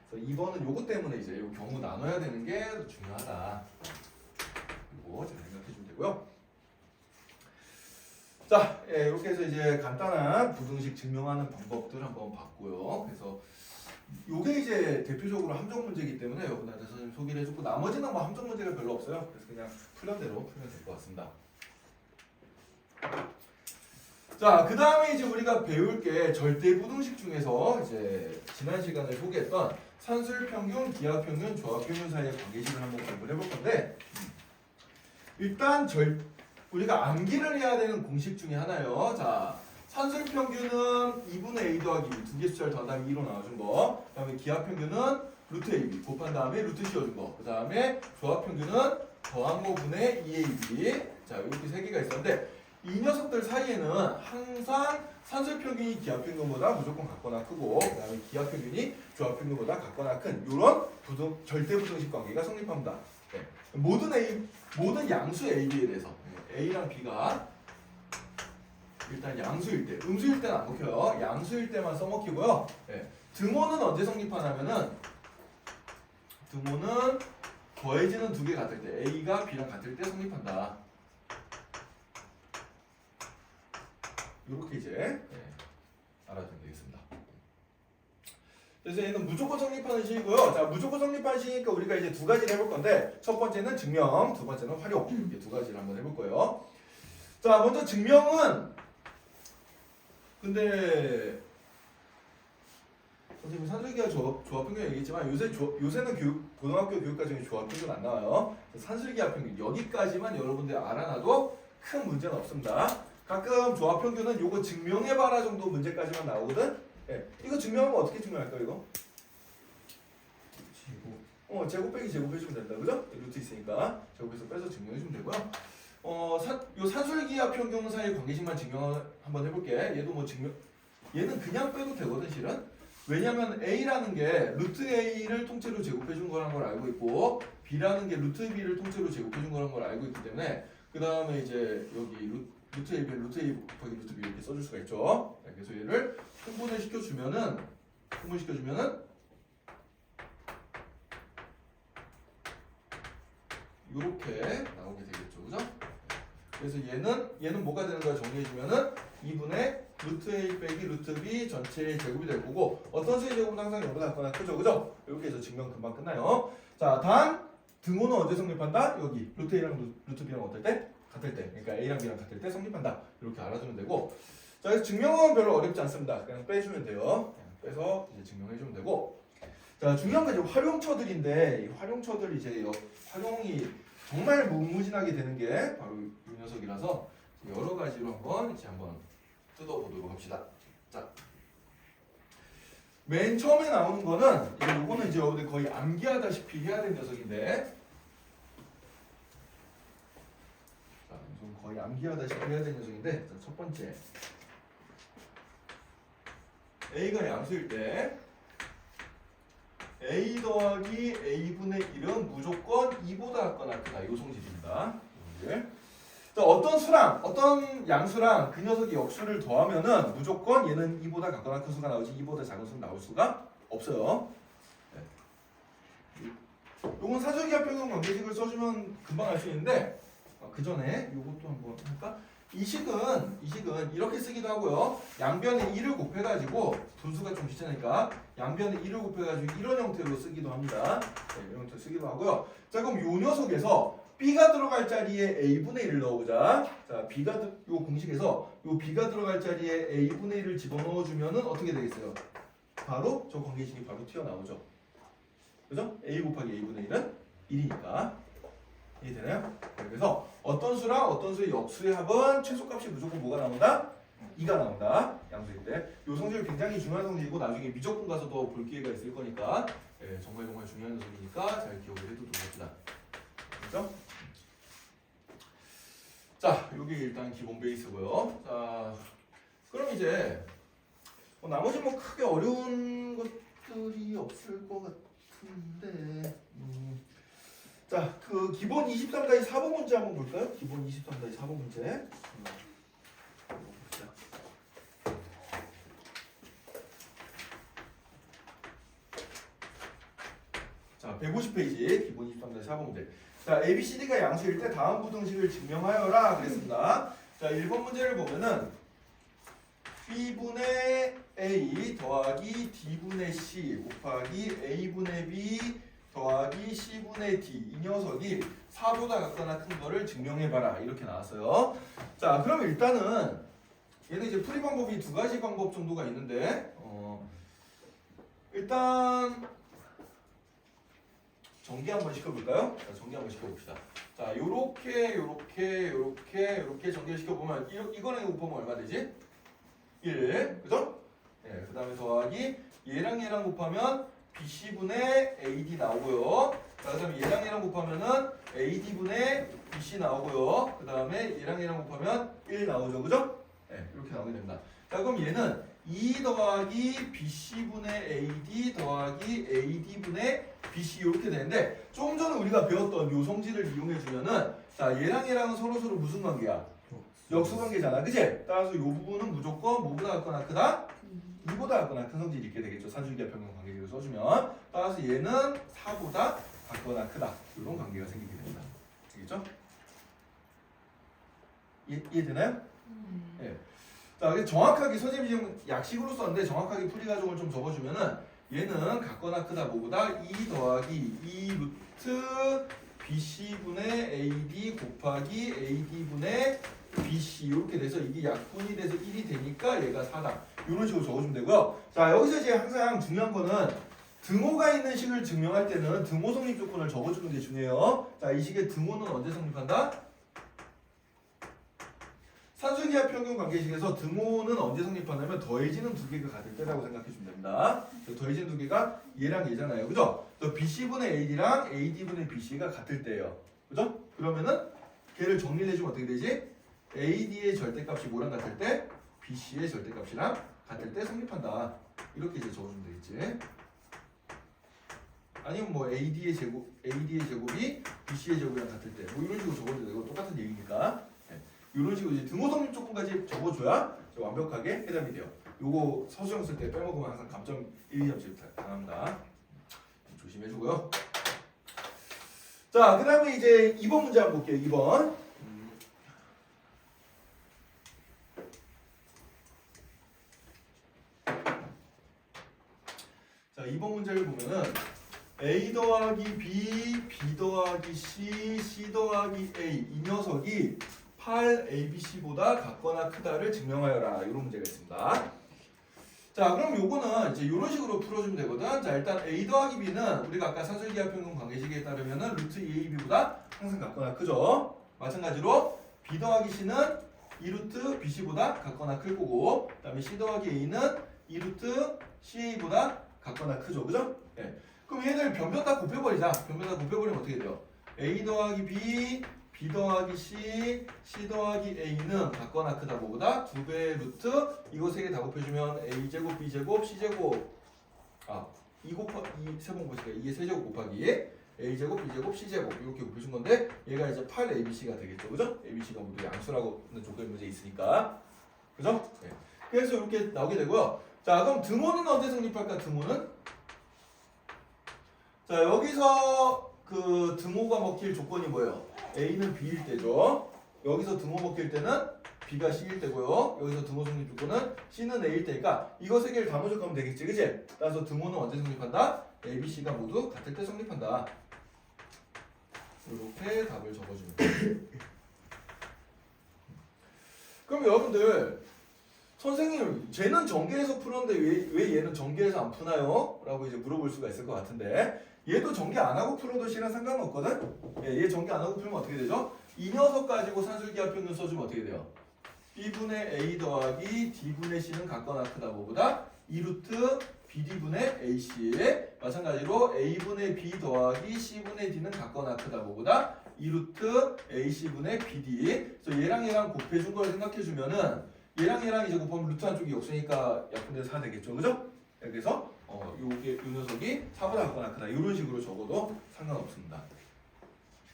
S1: 그래서 2번은 요거 때문에 이제 요 경우 나눠야 되는 게 중요하다. 그리고 잘 생각해주면 되고요. 자, 이렇게 해서 이제 간단한 부등식 증명하는 방법들 한번 봤고요. 그래서 요게 이제 대표적으로 함정 문제이기 때문에 여러분한테 선생님 소개를 해줬고 나머지는 뭐 함정 문제가 별로 없어요. 그래서 그냥 풀던 대로 풀면 될 것 같습니다. 자, 그 다음에 이제 우리가 배울 게 절대부등식 중에서 이제 지난 시간에 소개했던 산술평균, 기하평균, 조합평균 사이의 관계식을 한번 공부를 해볼 건데 일단 우리가 암기를 해야 되는 공식 중에 하나예요. 자, 산술평균은 2분의 a 더하기 b 두 개 숫자를 더하면 2로 나눠준 거. 그 다음에 기하평균은 루트 ab 곱한 다음에 루트 씌워준 거. 그 다음에 조합평균은 더한 거 분의 2ab. 자, 이렇게 세 개가 있었는데 이 녀석들 사이에는 항상 산술평균이 기하평균보다 무조건 같거나 크고 그 다음에 기하평균이 조합평균보다 같거나 큰 이런 절대부등식 관계가 성립합니다. 네. 모든 양수 AB에 대해서 A랑 B가 일단 양수일 때, 음수일 때는 안 먹혀요. 양수일 때만 써먹히고요. 네. 등호는 언제 성립하냐면은 등호는 더해지는 두 개 같을 때 A가 B랑 같을 때 성립한다. 이렇게 이제 알아두면 되겠습니다. 그래서 얘는 무조건 성립하는 식이고요. 자, 무조건 성립하는 식이니까 우리가 이제 두 가지를 해볼 건데 첫 번째는 증명, 두 번째는 활용 이렇게 두 가지를 한번 해볼 거예요. 자, 먼저 증명은 근데 선생님 산술기하 조합평균 얘기했지만 요새는 고등학교 교육과정에 조합평균 안 나와요. 산술기하 평균 여기까지만 여러분들 알아놔도 큰 문제는 없습니다. 가끔 조합평균은 요거 증명해봐라 정도 문제까지만 나오거든. 예, 이거 증명하면 어떻게 증명할까요 이거? 제곱 빼기 제곱 해주면 된다, 그죠? 루트 있으니까 제곱해서 빼서 증명해주면 되고요. 요 산술기하 평균 사이 관계식만 증명 한번 해볼게. 얘도 뭐 증명, 얘는 그냥 빼도 되거든 실은. 왜냐면 A라는 게 루트 A를 통째로 제곱해준 거라는 걸 알고 있고 B라는 게 루트 B를 통째로 제곱해준 거라는 걸 알고 있기 때문에 그 다음에 이제 여기 루트 A 곱하기 루트 B 이렇게 써줄 수가 있죠. 그래서 얘를 통분을 시켜주면은 이렇게 나오게 되겠죠, 그죠? 그래서 얘는 뭐가 되는 거야 정리해주면은 2분의 루트 A 빼기 루트 B 전체의 제곱이 될 거고 어떤 수의 제곱은 항상 0보다 작거나 크죠, 그죠? 이렇게 해서 증명 금방 끝나요. 자, 단 등호는 언제 성립한다? 여기 루트 A랑 루트 B랑 어떨 때? 같을 때. 그러니까 A랑 B랑 같을 때 성립한다. 이렇게 알아두면 되고. 자, 그래서 증명은 별로 어렵지 않습니다. 그냥 빼주면 돼요. 그냥 빼서 이제 증명해주면 되고. 자, 중요한 건 이제 활용처들인데 이 활용처들 이제 활용이 정말 무궁무진하게 되는 게 바로 이 녀석이라서 여러 가지로 한번 뜯어보도록 합시다. 자, 맨 처음에 나오는 거는 요거는 이제 여러분들 거의 암기하다시피 해야 되는 녀석인데, 자, 좀 거의 암기하다시피 해야 되는 녀석인데, 자, 첫 번째 A가 양수일 때 A 더하기 A분의 1은 무조건 2보다 같거나 크다. 요 성질입니다. 자, 어떤 양수랑 그 녀석이 역수를 더하면은 무조건 얘는 2보다 같거나 큰 수가 나오지 2보다 작은 수는 나올 수가 없어요. 요건 산술기하 평균 관계식을 써주면 금방 알 수 있는데 그 전에 요것도 한번 할까? 이 식은 이렇게 쓰기도 하고요. 양변에 1을 곱해가지고 분수가 좀 비슷하니까 양변에 1을 곱해가지고 이런 형태로 쓰기도 합니다. 이런 형태로 쓰기도 하고요. 자, 그럼 요 녀석에서 B가 들어갈 자리에 A분의 1을 넣어보자. 자, 요 공식에서 요 B가 들어갈 자리에 A분의 1을 집어넣어주면은 어떻게 되겠어요? 바로 저 관계식이 바로 튀어나오죠. 그죠? A 곱하기 A분의 1은 1이니까. 이해되나요? 그래서 어떤 수랑 어떤 수의 역수의 합은 최소값이 무조건 뭐가 나온다? 2가 나온다. 양수일 때. 이 성질 굉장히 중요한 성질이고 나중에 미적분 가서도 볼 기회가 있을 거니까 정말 중요한 녀석이니까 잘 기억을 해두도록 합시다. 그렇죠? 자, 이게 일단 기본 베이스고요. 자, 그럼 이제 나머지 뭐 크게 어려운 것들이 없을 것 같은데 자, 그 기본 23-4번 문제 한번 볼까요? 기본 23-4번 문제. 자, 150페이지 기본 23-4번 문제. 자, ABCD가 양수일 때 다음 부등식을 증명하여라 그랬습니다. 자, 1번 문제를 보면은 B분의 A 더하기 D분의 C 곱하기 A분의 B 더하기 C분의 D 이 녀석이 4보다 같거나 큰 거를 증명해봐라 이렇게 나왔어요. 자, 그럼 일단은 얘는 이제 풀이 방법이 두 가지 방법 정도가 있는데 일단 정리 한번 시켜볼까요? 자, 정리 한번 시켜봅시다. 자, 요렇게 정리를 시켜보면 이거랑 이거 곱하면 얼마 되지? 1, 그죠? 네, 그 다음에 더하기 얘랑 곱하면 BC분의 AD 나오고요. 자, 그 다음에 얘랑 곱하면은 AD분의 BC 나오고요. 그 다음에 얘랑 곱하면 1 나오죠. 그죠? 네, 이렇게 나오게 됩니다. 자, 그럼 얘는 2 더하기 BC분의 AD 더하기 AD분의 BC 이렇게 되는데 조금 전에 우리가 배웠던 요 성질을 이용해주면은 자, 얘랑은 서로 무슨 관계야? 역수 관계잖아. 그치? 따라서 요 부분은 무조건 뭐보다 같거나 크다? 2보다 같거나 큰 성질이 있게 되겠죠. 산술기하 평균 관계식을 써주면. 따라서 얘는 4보다 같거나 크다. 이런 관계가 생기게 됩니다. 되겠죠? 이해되나요? 네. 자, 그래서 정확하게 선생님이 지금 약식으로 썼는데 정확하게 풀이 과정을 좀 적어주면은 얘는 같거나 크다 뭐보다 2 더하기 2 루트 BC분의 AD 곱하기 AD분의 BC 이렇게 돼서 이게 약분이 돼서 1이 되니까 얘가 4다. 이런 식으로 적어주면 되고요. 자, 여기서 이제 항상 중요한 거는 등호가 있는 식을 증명할 때는 등호 성립 조건을 적어주는 게 중요해요. 자, 이 식의 등호는 언제 성립한다? 산술기하 평균 관계식에서 등호는 언제 성립하냐면 더해지는 두 개가 같을 때라고 생각해 주면 됩니다. 더해지는 두 개가 얘랑 얘잖아요. 그죠? 또 BC분의 AD랑 AD분의 BC가 같을 때예요. 그죠? 그러면은 걔를 정리를 해주면 어떻게 되지? AD의 절대값이 뭐랑 같을 때? BC의 절대값이랑 같을 때 성립한다. 이렇게 이제 적어주면 되겠지. 아니면 뭐 AD의 제곱이 BC의 제곱이랑 같을 때 뭐 이런 식으로 적어도 되고 똑같은 얘기니까. 이런 식으로 이제 등호 성립 조건까지 적어줘야 완벽하게 해답이 돼요. 요거 서술형 쓸 때 빼먹으면 항상 감점 1, 2점씩 당합니다. 조심해주고요. 자, 그 다음에 이제 2번 문제 한번 볼게요. 2번. 자, 2번 문제를 보면은 A 더하기 B, B 더하기 C, C 더하기 A 이 녀석이 8ABC보다 같거나 크다를 증명하여라. 이런 문제가 있습니다. 자, 그럼 요거는 이제 이런 식으로 풀어주면 되거든. 자, 일단 A 더하기 B는 우리가 아까 산술기하 평균 관계식에 따르면은 루트 2AB보다 항상 같거나 크죠. 마찬가지로 B 더하기 C는 2루트 BC보다 같거나 클 거고, 그 다음에 C 더하기 A는 2루트 CA보다 같거나 크죠. 그죠? 네. 그럼 얘들 변변 다 곱해버리자. 변변 다 곱해버리면 어떻게 돼요? A 더하기 B, B 더하기 C, C 더하기 A는 같거나 크다 뭐보다 2배의 루트 이거 3개 다 곱해주면 A제곱, B제곱, C제곱 2 곱하기 3번 보시니까 이게 세제곱 곱하기 A제곱, B제곱, C제곱 이렇게 곱해준 건데 얘가 이제 8ABC가 되겠죠. 그죠? ABC가 모두 양수라고 하는 조건이 문제에 있으니까 그죠? 네. 그래서 이렇게 나오게 되고요. 자, 그럼 등호는 언제 성립할까? 등호는 자, 여기서 그 등호가 먹힐 조건이 뭐예요? A는 B일 때죠. 여기서 등호 먹힐 때는 B가 C일 때고요. 여기서 등호 성립 조건은 C는 A일 때니까 이거 세 개를 다 모집하면 되겠지, 그치? 따라서 등호는 언제 성립한다? A, B, C가 모두 같을 때 성립한다. 이렇게 답을 적어주면 돼요. 그럼 여러분들 선생님, 쟤는 전개해서 풀었는데 왜 얘는 전개해서 안 푸나요? 라고 이제 물어볼 수가 있을 것 같은데 얘도 전개 안 하고 풀어도 C랑 상관없거든? 얘 전개 안 하고 풀면 어떻게 되죠? 이 녀석 가지고 산술기하 평균 써주면 어떻게 돼요? B분의 A 더하기 D분의 C는 같거나 크다 뭐보다 2루트 BD분의 AC 마찬가지로 A분의 B 더하기 C분의 D는 같거나 크다 뭐보다 2루트 AC분의 BD 그래서 얘랑 곱해준 걸 생각해주면은 얘랑 이제 곱하면 루트 한쪽이 없으니까 약분돼서 4 되겠죠, 그죠? 그래서 요게 요 녀석이 4보다 같거나 크다 이런 식으로 적어도 상관없습니다.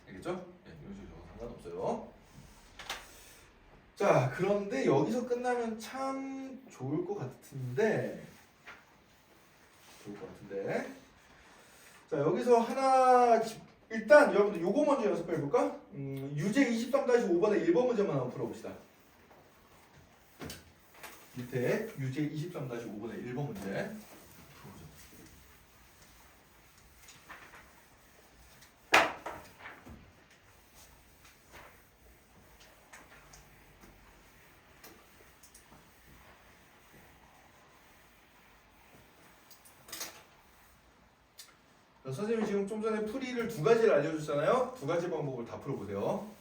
S1: 알겠죠? 네, 이런 식으로 적어도 상관없어요. 자, 그런데 여기서 끝나면 참 좋을 것 같은데 자, 여기서 하나 일단 여러분들 요거 먼저 연습해 볼까? 유제 23-5번의 1번 문제만 한번 풀어봅시다. 밑에 유제 23-5번의 1번 문제. 선생님이 지금 좀 전에 풀이를 2가지를 알려줬잖아요. 2가지 방법을 다 풀어보세요.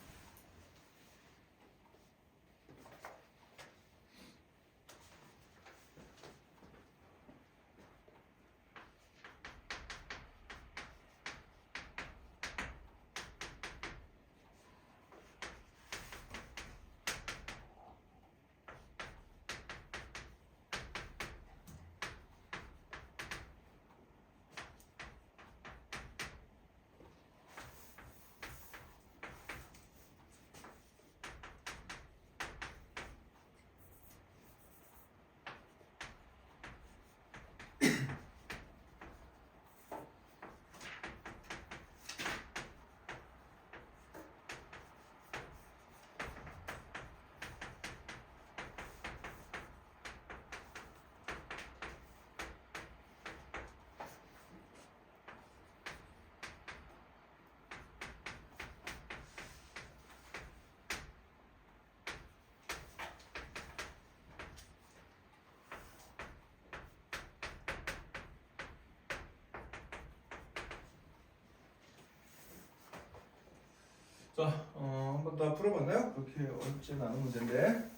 S1: 자, 한 번 더 풀어봤나요? 그렇게 어렵진 않은 문제인데.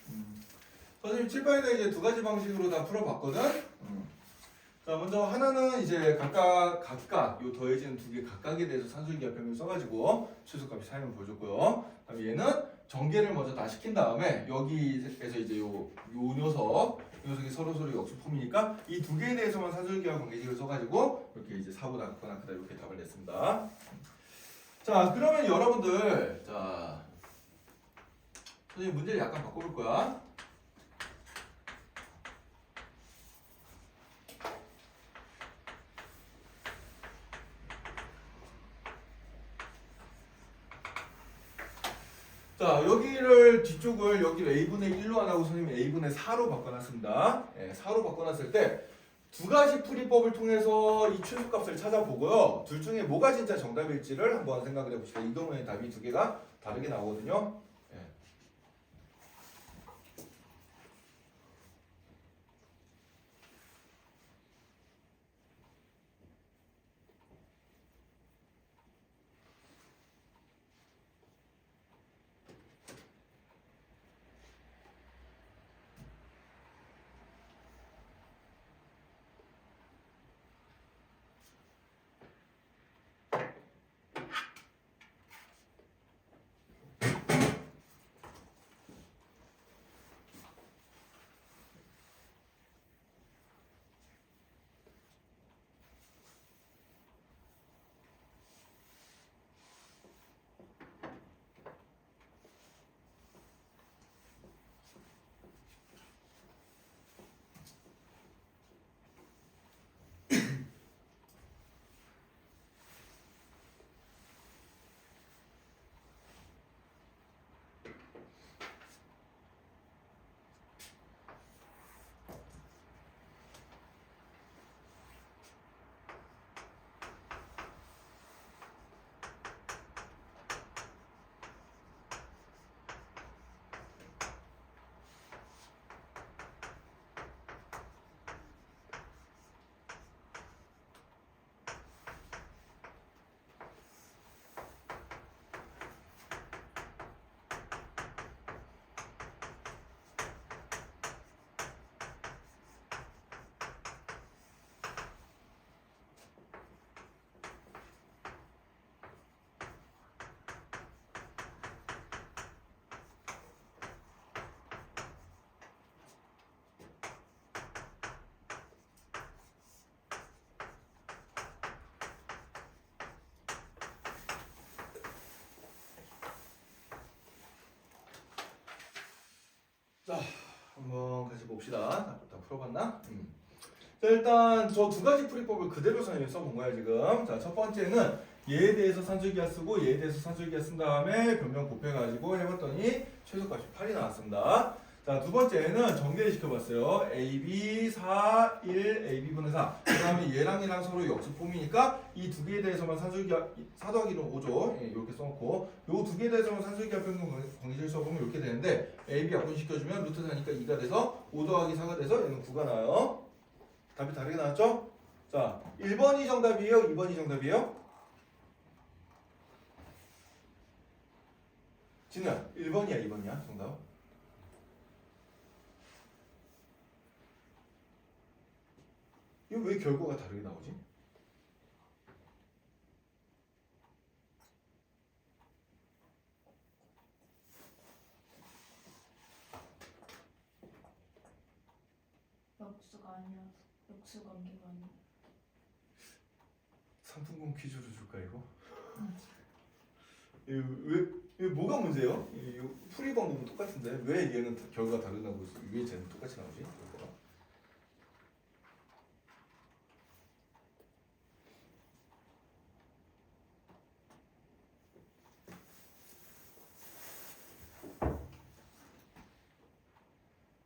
S1: 선생님 칠판에다 이제 두 가지 방식으로 다 풀어봤거든. 자, 먼저 하나는 이제 각각 요 더해지는 두 개 각각에 대해서 산술기하평균 써가지고 최소값이 사용을 보여줬고요. 그다음에 얘는 전개를 먼저 다 시킨 다음에 여기에서 이제 요 녀석이 서로 역수품이니까 이 두 개에 대해서만 산술기하 관계식을 써가지고 이렇게 이제 4보다 같거나 크다 이렇게 답을 냈습니다. 자, 그러면 여러분들 자 선생님 문제를 약간 바꿔볼 거야. 자, 여기를 뒤쪽을 여기를 a분의 1로 안 하고 선생님이 a분의 4로 바꿔놨습니다. 4로 바꿔놨을 때 두 가지 풀이법을 통해서 이 최소값을 찾아보고요. 둘 중에 뭐가 진짜 정답일지를 한번 생각을 해봅시다. 이 경우에 답이 두 개가 다르게 나오거든요. 자, 한번 같이 봅시다. 다 풀어봤나? 자, 일단 저 두 가지 풀이법을 그대로 선생님이 써본 거야 지금. 자, 첫 번째는 얘에 대해서 산술기하 쓰고 얘에 대해서 산술기하 쓴 다음에 변명 곱해가지고 해봤더니 최소값이 8이 나왔습니다. 자, 두 번째는 전개를 시켜봤어요. AB 4, 1, AB분의 4. 그 다음에 얘랑 서로 역수품이니까 이 두 개에 대해서만 산술기하 4 더하기는 5죠. 이렇게 써놓고 요 두 개에 대해서만 산술기하 평균 관계식을 써보면 이렇게 되는데 AB 약분시켜주면 루트 4니까 2가 돼서 5 더하기 4가 돼서 얘는 9가 나와요. 답이 다르게 나왔죠? 자, 1번이 정답이에요? 2번이 정답이에요? 진우야, 1번이야 2번이야 정답? 이거 왜 결과가 다르게 나오지?
S2: 역수가 아니라서 역수 관계가 아니라.
S1: 상품권 퀴즈로 줄까 이거? 이거 뭐가 문제예요? 이 풀이 방법은 똑같은데 왜 얘는 결과가 다르게 나오고 왜 쟤는 똑같이 나오지? 결과가?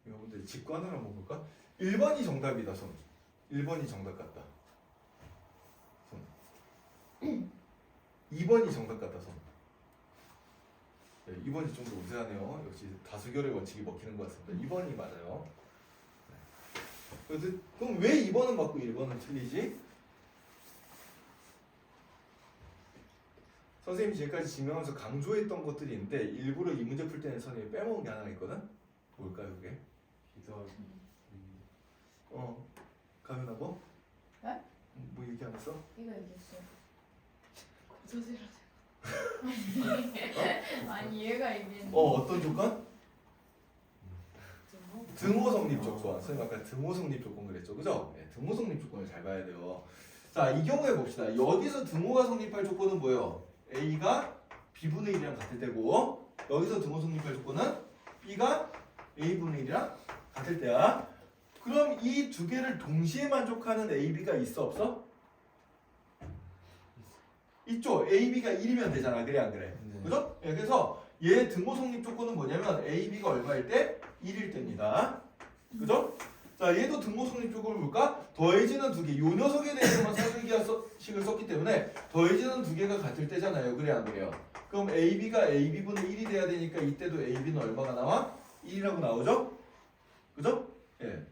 S1: 여러분들 직관을 한번 볼까? 1번이 정답이다 손. 1번이 정답 같다. 손. 2번이 정답 같다 손. 네, 2번이 좀 더 우세하네요. 역시 다수결의 원칙이 먹히는 것 같습니다. 2번이 맞아요. 네. 그럼 왜 2번은 맞고 1번은 틀리지? 선생님이 지금까지 증명하면서 강조했던 것들이 있는데 일부러 이 문제 풀 때는 선생님이 빼먹은 게 하나가 있거든. 뭘까요 그게?
S3: 기도
S1: 가윤하고?
S2: 네?
S1: 뭐 얘기하면서?
S2: 이거 얘기했어요. 고소지라서. 아니 얘가 얘기했는데.
S1: 어떤 조건?
S2: 뭐?
S1: 등호 성립 조건. 선생님 아까 등호 성립 조건 그랬죠, 그죠? 네, 등호 성립 조건을 잘 봐야 돼요. 자, 이 경우에 봅시다. 여기서 등호가 성립할 조건은 뭐예요? A가 B분의 1이랑 같을 때고 여기서 등호 성립할 조건은 B가 A분의 1이랑 같을 때야. 그럼 이 두 개를 동시에 만족하는 A, B가 있어 없어? 있죠. A, B가 1이면 되잖아. 그래 안 그래?
S3: 네.
S1: 그죠? 예, 그래서 얘 등호 성립 조건은 뭐냐면 A, B가 얼마일 때? 1일 때입니다. 그죠? 자, 얘도 등호 성립 조건을 볼까? 더해지는 두 개. 요 녀석에 대해서만 사술기하식을 썼기 때문에 더해지는 두 개가 같을 때잖아요. 그래 안 그래요? 그럼 A, B가 A, B분의 1이 돼야 되니까 이때도 A, B는 얼마가 나와? 1이라고 나오죠? 그죠? 예.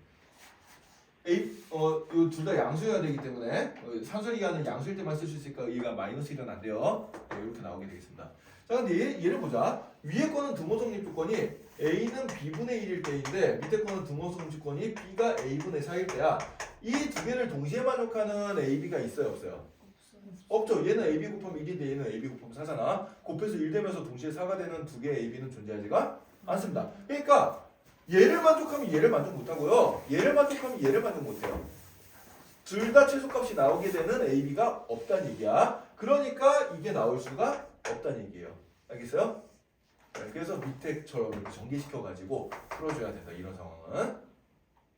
S1: 요 둘 다 양수여야 되기 때문에 산술기하는 양수일 때만 쓸 수 있으니까 얘가 마이너스 1은 안 돼요. 네, 이렇게 나오게 되겠습니다. 자, 근데 얘를 보자. 위에 거는 등호 성립 조건이 A는 B분의 1일 때인데 밑에 거는 등호 성립 조건이 B가 A분의 4일 때야. 이 두 개를 동시에 만족하는 A, B가 있어요 없어요? 없죠. 얘는 AB 곱하면 1인데 얘는 AB 곱하면 4잖아. 곱해서 1 되면서 동시에 4가 되는 두 개의 AB는 존재하지가 않습니다. 그러니까 얘를 만족하면 얘를 만족 못하고요. 얘를 만족하면 얘를 만족 못해요. 둘 다 최소값이 나오게 되는 AB가 없다는 얘기야. 그러니까 이게 나올 수가 없다는 얘기예요. 알겠어요? 네, 그래서 밑에처럼 이렇게 전개시켜가지고 풀어줘야 된다. 이런 상황은.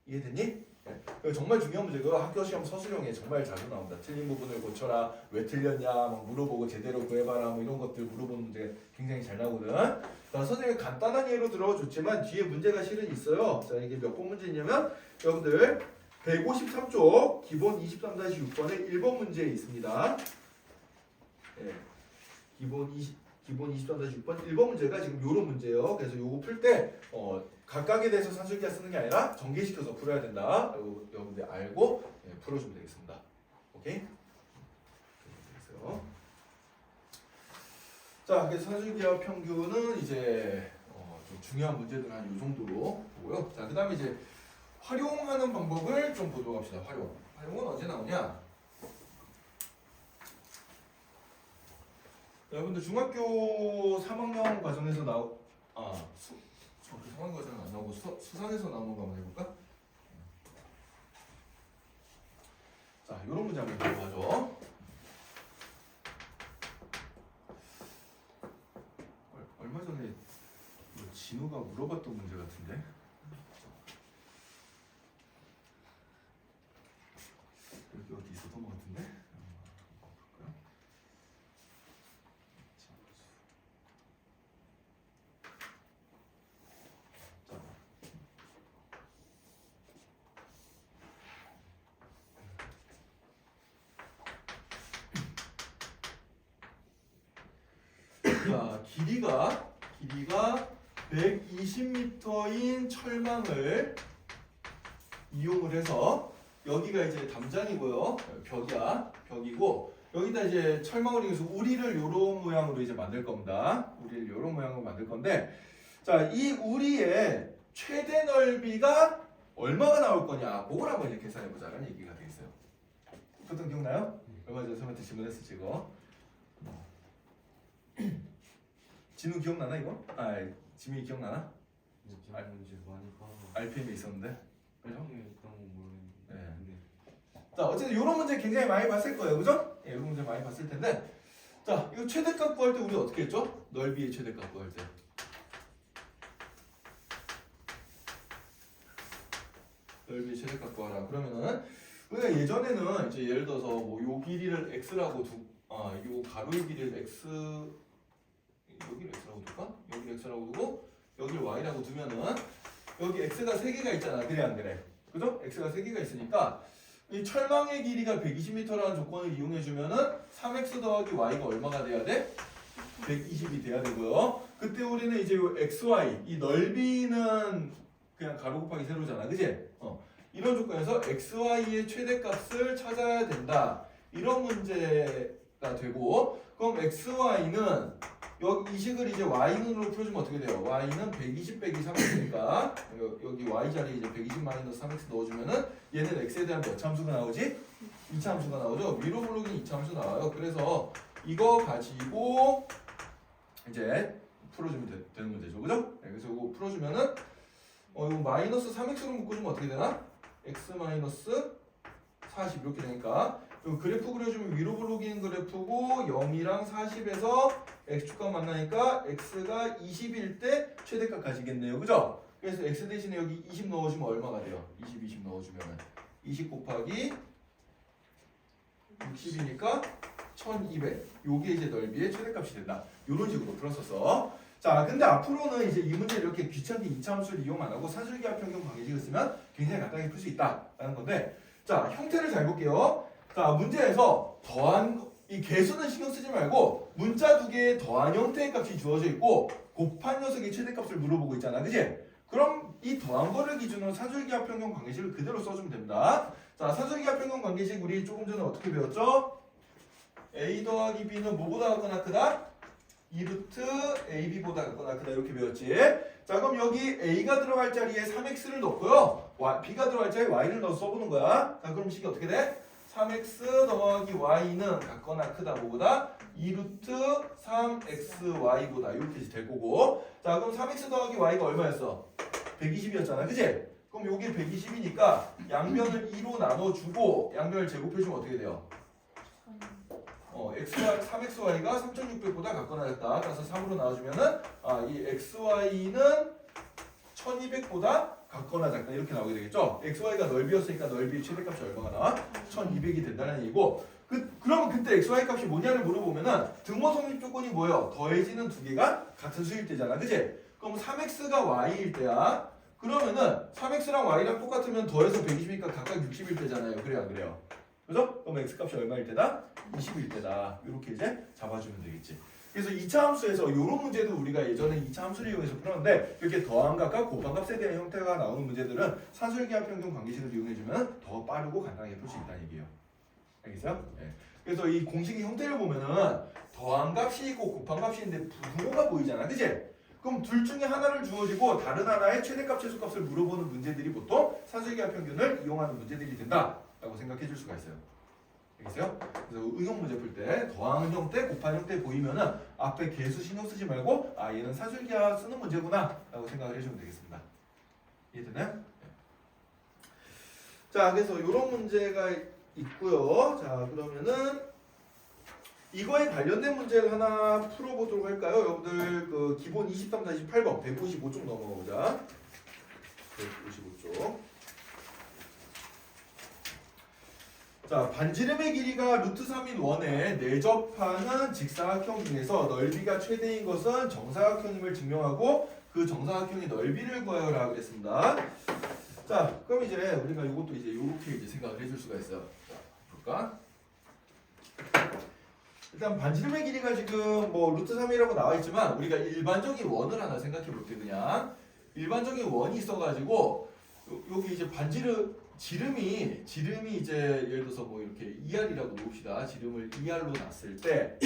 S1: 이해됐니? 네. 정말 중요한 문제고요. 학교 시험 서술형에 정말 자주 나옵니다. 틀린 부분을 고쳐라. 왜 틀렸냐 막 물어보고 제대로 구해봐라 뭐 이런 것들 물어보는 문제 굉장히 잘 나오거든. 자, 선생님이 간단한 예로 들어줬지만 뒤에 문제가 실은 있어요. 자, 이게 몇 번 문제냐면 여러분들 153쪽 기본 23-6번의 1번 문제에 있습니다. 네. 기본 23-6번 1번 문제가 지금 요런 문제예요. 그래서 요거 풀 때 각각에 대해서 산술기하 쓰는 게 아니라 전개시켜서 풀어야 된다. 여러분들 알고 풀어주면 되겠습니다. 오케이? 그래서 자, 그래서 산술기하 평균은 이제 좀 중요한 문제들 한 요 정도로 보고요. 자, 그 다음에 이제 활용하는 방법을 좀 보도록 합시다. 활용은 언제 나오냐? 여러분들 중학교 3학년 과정에서 중학교 3학년 과정은 안 나오고 수산에서 나오는 거 한번 해볼까? 자, 이런 문제 한번 해봐죠. 얼마 전에 진우가 물어봤던 문제 같은데? 여기 어디 있었던 것 같은데? 볼까요? 자, 길이가 120m인 철망을 이용을 해서 여기가 이제 담장이고요. 벽이고 여기다 이제 철망을 이용해서 우리를 요런 모양으로 이제 만들 겁니다. 우리를 요런 모양으로 만들 건데 자, 이 우리의 최대 넓이가 얼마가 나올 거냐 그걸 한번 이렇게 계산해 보자라는 얘기가 되겠어요. 그것도 기억나요? 얼마 전에 선생님한테 질문했었지 이거. 진우 기억나나 이거? 지민이 기억나나?
S3: 제가 문제 많이 봐서
S1: RPM에 있었는데. 그죠?
S3: 있던 건 모르겠는데.
S1: 네. 자, 어쨌든 이런 문제 굉장히 많이 봤을 거예요, 그죠? 예, 이런 문제 많이 봤을 텐데, 자, 이거 최대값 구할 때 우리 어떻게 했죠? 넓이의 최대값 구할 때. 넓이의 최대값 구하라. 그러면은 우리가 예전에는 이제 예를 들어서 뭐 요 길이를 x라고 요 가로의 길이를 x 여기를 x라고 둘까? 여기를 x라고 두고 여기를 y라고 두면은 여기 x가 3개가 있잖아. 그래 안 그래? 그죠? x가 3개가 있으니까 이 철망의 길이가 120m라는 조건을 이용해 주면은 3x 더하기 y가 얼마가 돼야 돼? 120이 돼야 되고요. 그때 우리는 이제 요 xy 이 넓이는 그냥 가로 곱하기 세로잖아. 그지? 이런 조건에서 xy의 최대값을 찾아야 된다. 이런 문제가 가 되고 그럼 xy는 여기 이 식을 이제 y는으로 풀어주면 어떻게 돼요? y는 120 빼기 3x니까 여기 y 자리에 이제 120 마이너스 3x 넣어주면은 얘는 x에 대한 몇 참수가 나오지? 2참수가 나오죠. 위로 블록이 2참수 나와요. 그래서 이거 가지고 이제 풀어주면 되는 문제죠. 그죠? 네, 그래서 이거 풀어주면은 이거 마이너스 3x로 묶어주면 어떻게 되나? x 마이너스 40 이렇게 되니까 이 그래프 그려주면 위로 블록인 그래프고 0이랑 40에서 x축과 만나니까 x가 20일 때 최대값 가지겠네요. 그죠? 그래서 x 대신에 여기 20 넣어주면 얼마가 돼요? 20 넣어주면 20 곱하기 60이니까 1200 요게 이제 넓이의 최대값이 된다. 요런 식으로 풀었었어. 자, 근데 앞으로는 이제 이 문제를 이렇게 귀찮게 이차함수를 이용 안 하고 사줄기하 평균 관계식을 쓰면 굉장히 간단하게 풀 수 있다라는 건데, 자, 형태를 잘 볼게요. 자, 문제에서 더한 이 개수는 신경 쓰지 말고 문자 두 개의 더한 형태의 값이 주어져 있고 곱한 녀석의 최대값을 물어보고 있잖아, 그지? 그럼 이 더한 거를 기준으로 사줄기하 평균 관계식을 그대로 써주면 됩니다. 자, 사줄기하 평균 관계식 우리 조금 전에 어떻게 배웠죠? a 더하기 b는 뭐보다 같거나 크다? 2루트 ab보다 같거나 크다 이렇게 배웠지. 자, 그럼 여기 a가 들어갈 자리에 3x를 넣고요, b가 들어갈 자리에 y를 넣어서 써보는 거야. 자, 그럼 식이 어떻게 돼? 3x 더하기 y는 같거나 크다 뭐보다 2루트 3xy보다 이렇게 될 거고. 자, 그럼 3x 더하기 y가 얼마였어? 120이었잖아, 그지? 그럼 요게 120이니까 양변을 2로 나눠주고 양변을 제곱해주면 어떻게 돼요? xy, 3xy가 3600보다 같거나 같다. 따라서 3으로 나와주면은 이 xy는 1200보다 같거나 작다 이렇게 나오게 되겠죠. xy가 넓이였으니까 넓이의 최대값이 얼마가 나와? 1200이 된다는 얘기고. 그러면 그때 xy 값이 뭐냐를 물어보면은 등호 성립 조건이 뭐예요? 더해지는 두 개가 같은 수일 때잖아, 그지? 그럼 3x가 y일 때야. 그러면은 3x랑 y랑 똑같으면 더해서 120이니까 각각 60일 때잖아요. 그래요, 안 그래요? 그죠? 그럼 x값이 얼마일 때다? 20일 때다. 이렇게 이제 잡아주면 되겠지. 그래서 2차 함수에서 이런 문제도 우리가 예전에 2차 함수를 이용해서 풀었는데 이렇게 더한 값과 곱한 값에 대한 형태가 나오는 문제들은 사술기하 평균 관계식을 이용해주면 더 빠르고 간단하게 풀 수 있다는 얘기예요. 알겠어요? 네. 그래서 이 공식의 형태를 보면은 더한 값이 있고 곱한 값이 있는데 부호가 보이잖아, 그지? 그럼 둘 중에 하나를 주어지고 다른 하나의 최대값, 최소값을 물어보는 문제들이 보통 사술기하 평균을 이용하는 문제들이 된다라고 생각해 줄 수가 있어요. 알겠어요? 그래서 응용 문제 풀 때 더한 형태, 곱한 형태 보이면은 앞에 개수 신경 쓰지 말고 얘는 사술기하 쓰는 문제구나 라고 생각을 해주면 되겠습니다. 이해되나요? 네. 자, 그래서 이런 문제가 있고요. 자, 그러면은 이거에 관련된 문제를 하나 풀어보도록 할까요? 여러분들 그 기본 23-8번 155쪽 넘어가보자. 155쪽. 자, 반지름의 길이가 루트 3인 원에 내접하는 직사각형 중에서 넓이가 최대인 것은 정사각형임을 증명하고 그 정사각형의 넓이를 구하여라 그랬습니다. 자, 그럼 이제 우리가 이것도 이제 이렇게 이제 생각을 해줄 수가 있어요. 자, 볼까? 일단 반지름의 길이가 지금 뭐 루트 3이라고 나와 있지만 우리가 일반적인 원을 하나 생각해 볼게. 그냥 일반적인 원이 있어가지고 여기 이제 지름이 이제 예를 들어서 뭐 이렇게 2R이라고 놓읍시다. 지름을 2R로 놨을 때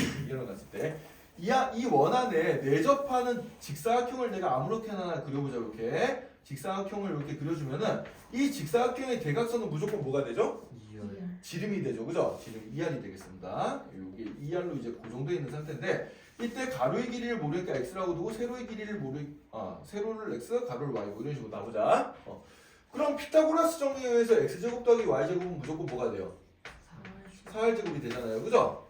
S1: 이 원 안에 내접하는 직사각형을 내가 아무렇게나 그려보자. 이렇게 직사각형을 이렇게 그려주면은 이 직사각형의 대각선은 무조건 뭐가 되죠? 지름이 되죠, 그죠? 지름 2R이 되겠습니다. 이게 2R로 이제 고정되어 있는 상태인데 이때 가로의 길이를 모르니까 x라고 두고 세로의 길이를 세로를 x, 가로를 y 뭐 이런 식으로 나오자. 그럼 피타고라스 정리에 의해서 x제곱 더하기 y제곱은 무조건 뭐가 돼요? 4R제곱이 되잖아요, 그죠?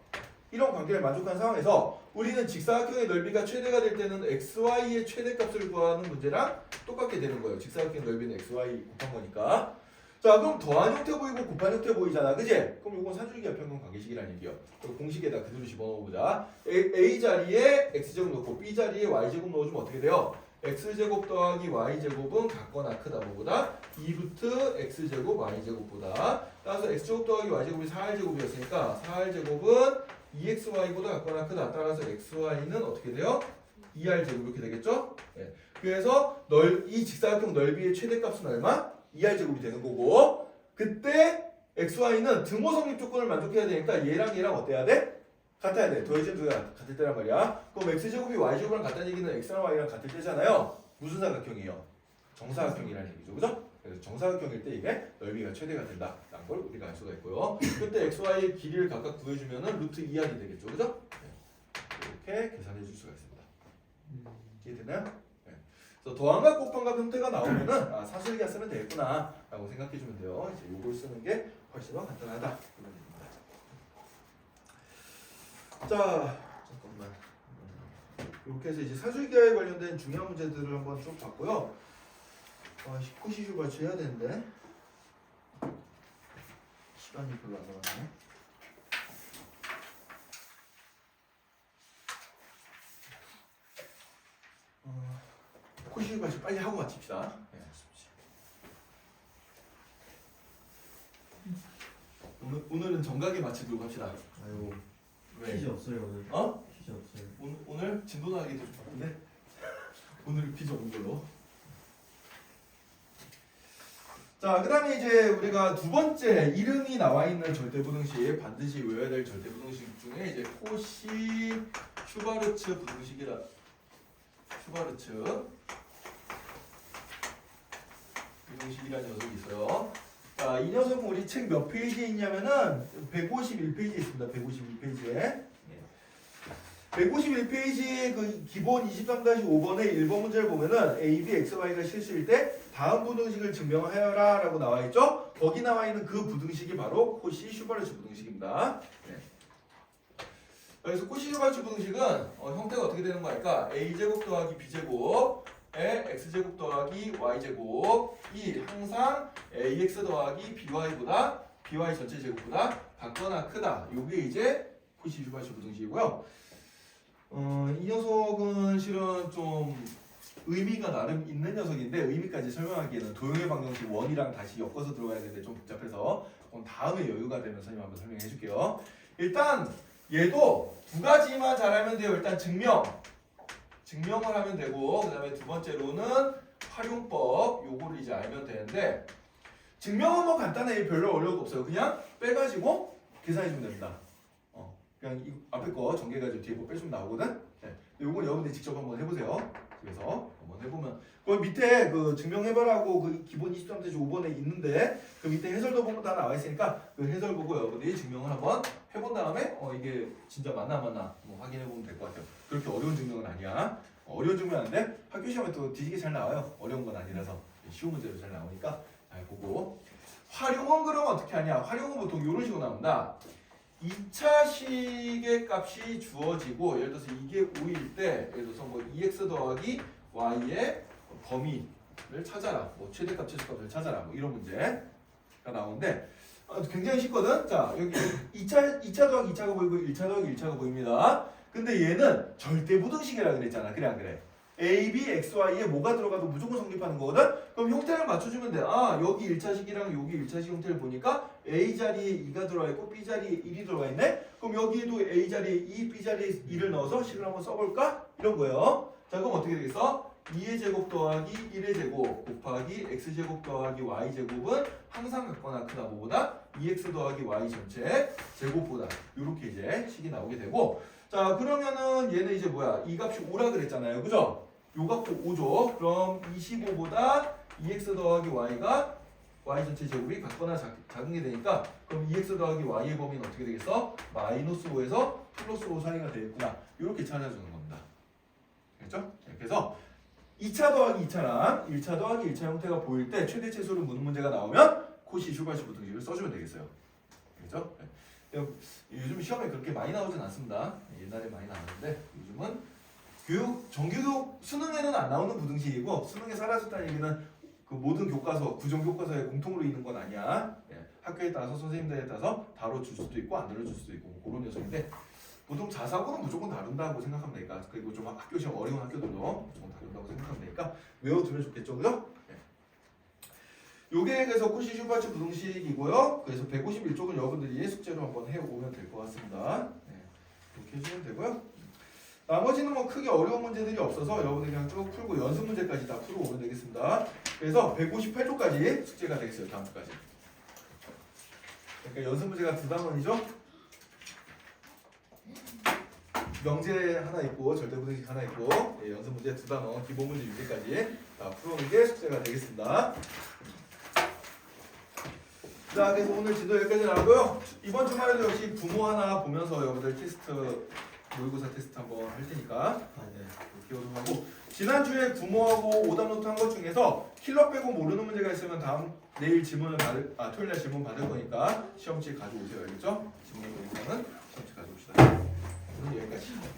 S1: 이런 관계를 만족한 상황에서 우리는 직사각형의 넓이가 최대가 될 때는 xy의 최대값을 구하는 문제랑 똑같게 되는 거예요. 직사각형의 넓이는 xy 곱한 거니까. 자, 그럼 더한 형태 보이고 곱한 형태 보이잖아, 그지? 그럼 이건 사줄기하 평균 관계식이라는 얘기예요. 그럼 공식에다 그대로 집어넣어보자. a 자리에 x제곱 넣고 b 자리에 y제곱 넣어주면 어떻게 돼요? x제곱 더하기 y제곱은 같거나 크다 뭐보다 2루트 x제곱 y제곱보다. 따라서 x제곱 더하기 y제곱이 4r제곱이었으니까 4r제곱은 2xy보다 같거나 크다. 따라서 xy는 어떻게 돼요? 2r제곱 이렇게 되겠죠? 네. 그래서 이 직사각형 넓이의 최대값은 얼마? 2r제곱이 되는 거고, 그때 xy는 등호 성립 조건을 만족해야 되니까 얘랑 어때야 돼? 같아야 돼. 더해진 두 개가 같을 때란 말이야. 그럼 x제곱이 y제곱이랑 같다는 얘기는 x랑 y랑 같을 때잖아요. 무슨 사각형이에요? 정사각형이라는 얘기죠. 그죠? 그래서 정사각형일 때 이게 넓이가 최대가 된다라는 걸 우리가 알 수가 있고요. 그때 x, y의 길이를 각각 구해주면은 루트 2r이 되겠죠. 그죠? 네. 이렇게 계산해 줄 수가 있습니다. 이해되나요? 네. 그래서 더함과 곱함과 형태가 나오면은 아, 사슬기가 쓰면 되겠구나 라고 생각해 주면 돼요. 이제 요걸 쓰는 게 훨씬 더 간단하다. 이런 얘기입니다. 자, 잠깐만. 이렇게 해서 이제 사술기하에 관련된 중요한 문제들을 한번 쭉 봤고요. 코시슈 발치 해야 되는데 시간이 별로 안 남았네. 코시슈 발치 빨리 하고 마칩시다. 네. 오늘은 정각에 마치도록 합시다.
S3: 아유
S1: 왜?
S3: 퀴즈 없어요 오늘.
S1: 어?
S3: 퀴즈 없어요.
S1: 오늘 진도 나기도 좀 바쁜데 오늘 퀴즈 없는 걸로. 자, 그 다음에 이제 우리가 두 번째 이름이 나와 있는 절대부등식 반드시 외워야 될 절대부등식 중에 이제 코시 슈바르츠 부등식이라 슈바르츠 부등식이라는 녀석이 있어요. 자, 이 녀석은 우리 책 몇 페이지에 있냐면은 151페이지에 있습니다. 151페이지에. 151페이지 그 기본 23-5번의 1번 문제를 보면은 A, B, X, Y가 실수일 때 다음 부등식을 증명하여라 라고 나와 있죠. 거기 나와 있는 그 부등식이 바로 코시 슈바르츠 부등식입니다. 네. 그래서 코시 슈바르츠 부등식은 형태가 어떻게 되는 거 알까? A제곱 더하기 B제곱에 X제곱 더하기 Y제곱이 항상 AX 더하기 BY보다 BY 전체 제곱보다 작거나 크다. 요게 이제 코시 슈바르츠 부등식이고요. 이 녀석은 실은 좀 의미가 나름 있는 녀석인데 의미까지 설명하기에는 도형의 방정식 원이랑 다시 엮어서 들어가야 되는데 좀 복잡해서 조금 다음에 여유가 되면 선생님 한번 설명해 줄게요. 일단 얘도 두 가지만 잘하면 돼요. 일단 증명을 하면 되고 그 다음에 두 번째로는 활용법 요거를 이제 알면 되는데 증명은 뭐 간단해. 별로 어려운 거 없어요. 그냥 빼가지고 계산해 주면 됩니다. 그냥 이 앞에 거 전개가지고 뒤에 거 빼주면 나오거든. 네. 요건 여러분들이 직접 한번 해보세요. 그래서 한번 해보면 그 밑에 그 증명해봐라고 그 기본 23-5번에 있는데 그 밑에 해설도 보면 다 나와 있으니까 그 해설 보고 여러분들이 증명을 한번 해본 다음에 이게 진짜 맞나 뭐 확인해보면 될 것 같아요. 그렇게 어려운 증명은 아니야. 어려운 증명 아닌데 학교 시험에 또 뒤지게 잘 나와요. 어려운 건 아니라서 쉬운 문제로 잘 나오니까 잘 보고. 활용은 그럼 어떻게 하냐? 활용은 보통 이런 식으로 나온다. 2차식의 값이 주어지고 예를 들어서 이게 5일 때 예를 들어서 뭐 2x 더하기 y의 범위를 찾아라. 뭐 최대값 최소값을 찾아라. 뭐 이런 문제가 나오는데 굉장히 쉽거든. 자, 여기 2차 더하기 2차가 보이고 1차 더하기 1차가 보입니다. 근데 얘는 절대부등식이라 그랬잖아. 그래 안 그래? A, B, X, Y에 뭐가 들어가도 무조건 성립하는 거거든? 그럼 형태를 맞춰주면 돼. 아, 여기 1차식이랑 여기 1차식 형태를 보니까 A 자리에 2가 들어가 있고 B 자리에 1이 들어가 있네? 그럼 여기에도 A 자리에 2, B 자리에 2를 넣어서 식을 한번 써볼까? 이런 거예요. 자, 그럼 어떻게 되겠어? 2의 제곱 더하기 1의 제곱 곱하기 X제곱 더하기 Y제곱은 항상 같거나 크다 뭐보다 2X 더하기 Y 전체 제곱보다 이렇게 이제 식이 나오게 되고 자, 그러면은 얘는 이제 뭐야? 이 값이 5라 그랬잖아요. 그죠? 요 값도 5죠. 그럼 25보다 2x 더하기 y가 y 전체 제곱이 같거나 작은 게 되니까 그럼 2x 더하기 y의 범위는 어떻게 되겠어? 마이너스 5에서 플러스 5 사이가 되겠구나. 이렇게 찾아주는 겁니다. 됐죠? 그래서 2차 더하기 2차랑 1차 더하기 1차 형태가 보일 때 최대 최소를 묻는 문제가 나오면 코시 슈바르츠 부등식을 써주면 되겠어요. 그렇죠? 요즘 시험에 그렇게 많이 나오진 않습니다. 옛날에 많이 나왔는데 요즘은 정규교육 수능에는 안 나오는 부등식이고 수능에 사라졌다는 얘기는 그 모든 교과서, 구정교과서에 공통으로 있는 건 아니야. 학교에 따라서 선생님들에 따라서 다뤄줄 수도 있고 안 다뤄줄 수도 있고 그런 녀석인데 보통 자사고는 무조건 다룬다고 생각하면 되니까 그리고 좀 학교 시험 어려운 학교들도 무조건 다룬다고 생각하면 되니까 외워두면 좋겠죠, 그죠? 요게 그래서 코시 슈바르츠 부등식이고요. 그래서 151쪽은 여러분들이 숙제로 한번 해오면 될 것 같습니다. 이렇게 해주면 되고요. 나머지는 뭐 크게 어려운 문제들이 없어서 여러분들이 그냥 쭉 풀고 연습 문제까지 다 풀어 오면 되겠습니다. 그래서 158쪽까지 숙제가 되겠어요. 다음 주까지. 그러니까 연습 문제가 2단원이죠. 명제 하나 있고 절대부등식 하나 있고 예, 연습 문제 2단원 기본 문제 6개까지 풀어오는 게 숙제가 되겠습니다. 자, 그래서 오늘 지도 여기까지 나오고요. 이번 주말에도 역시 부모 하나 보면서 여러분들 테스트 모의고사 테스트 한번 할 테니까 기억좀 하고, 지난주에 부모하고 오답 노트 한 것 중에서 킬러 빼고 모르는 문제가 있으면 내일 질문을 토요일 날 질문 받을 거니까 시험지에 가져오세요. 알겠죠? 질문 보니까는 시험지 가져옵시다. 오늘 여기까지.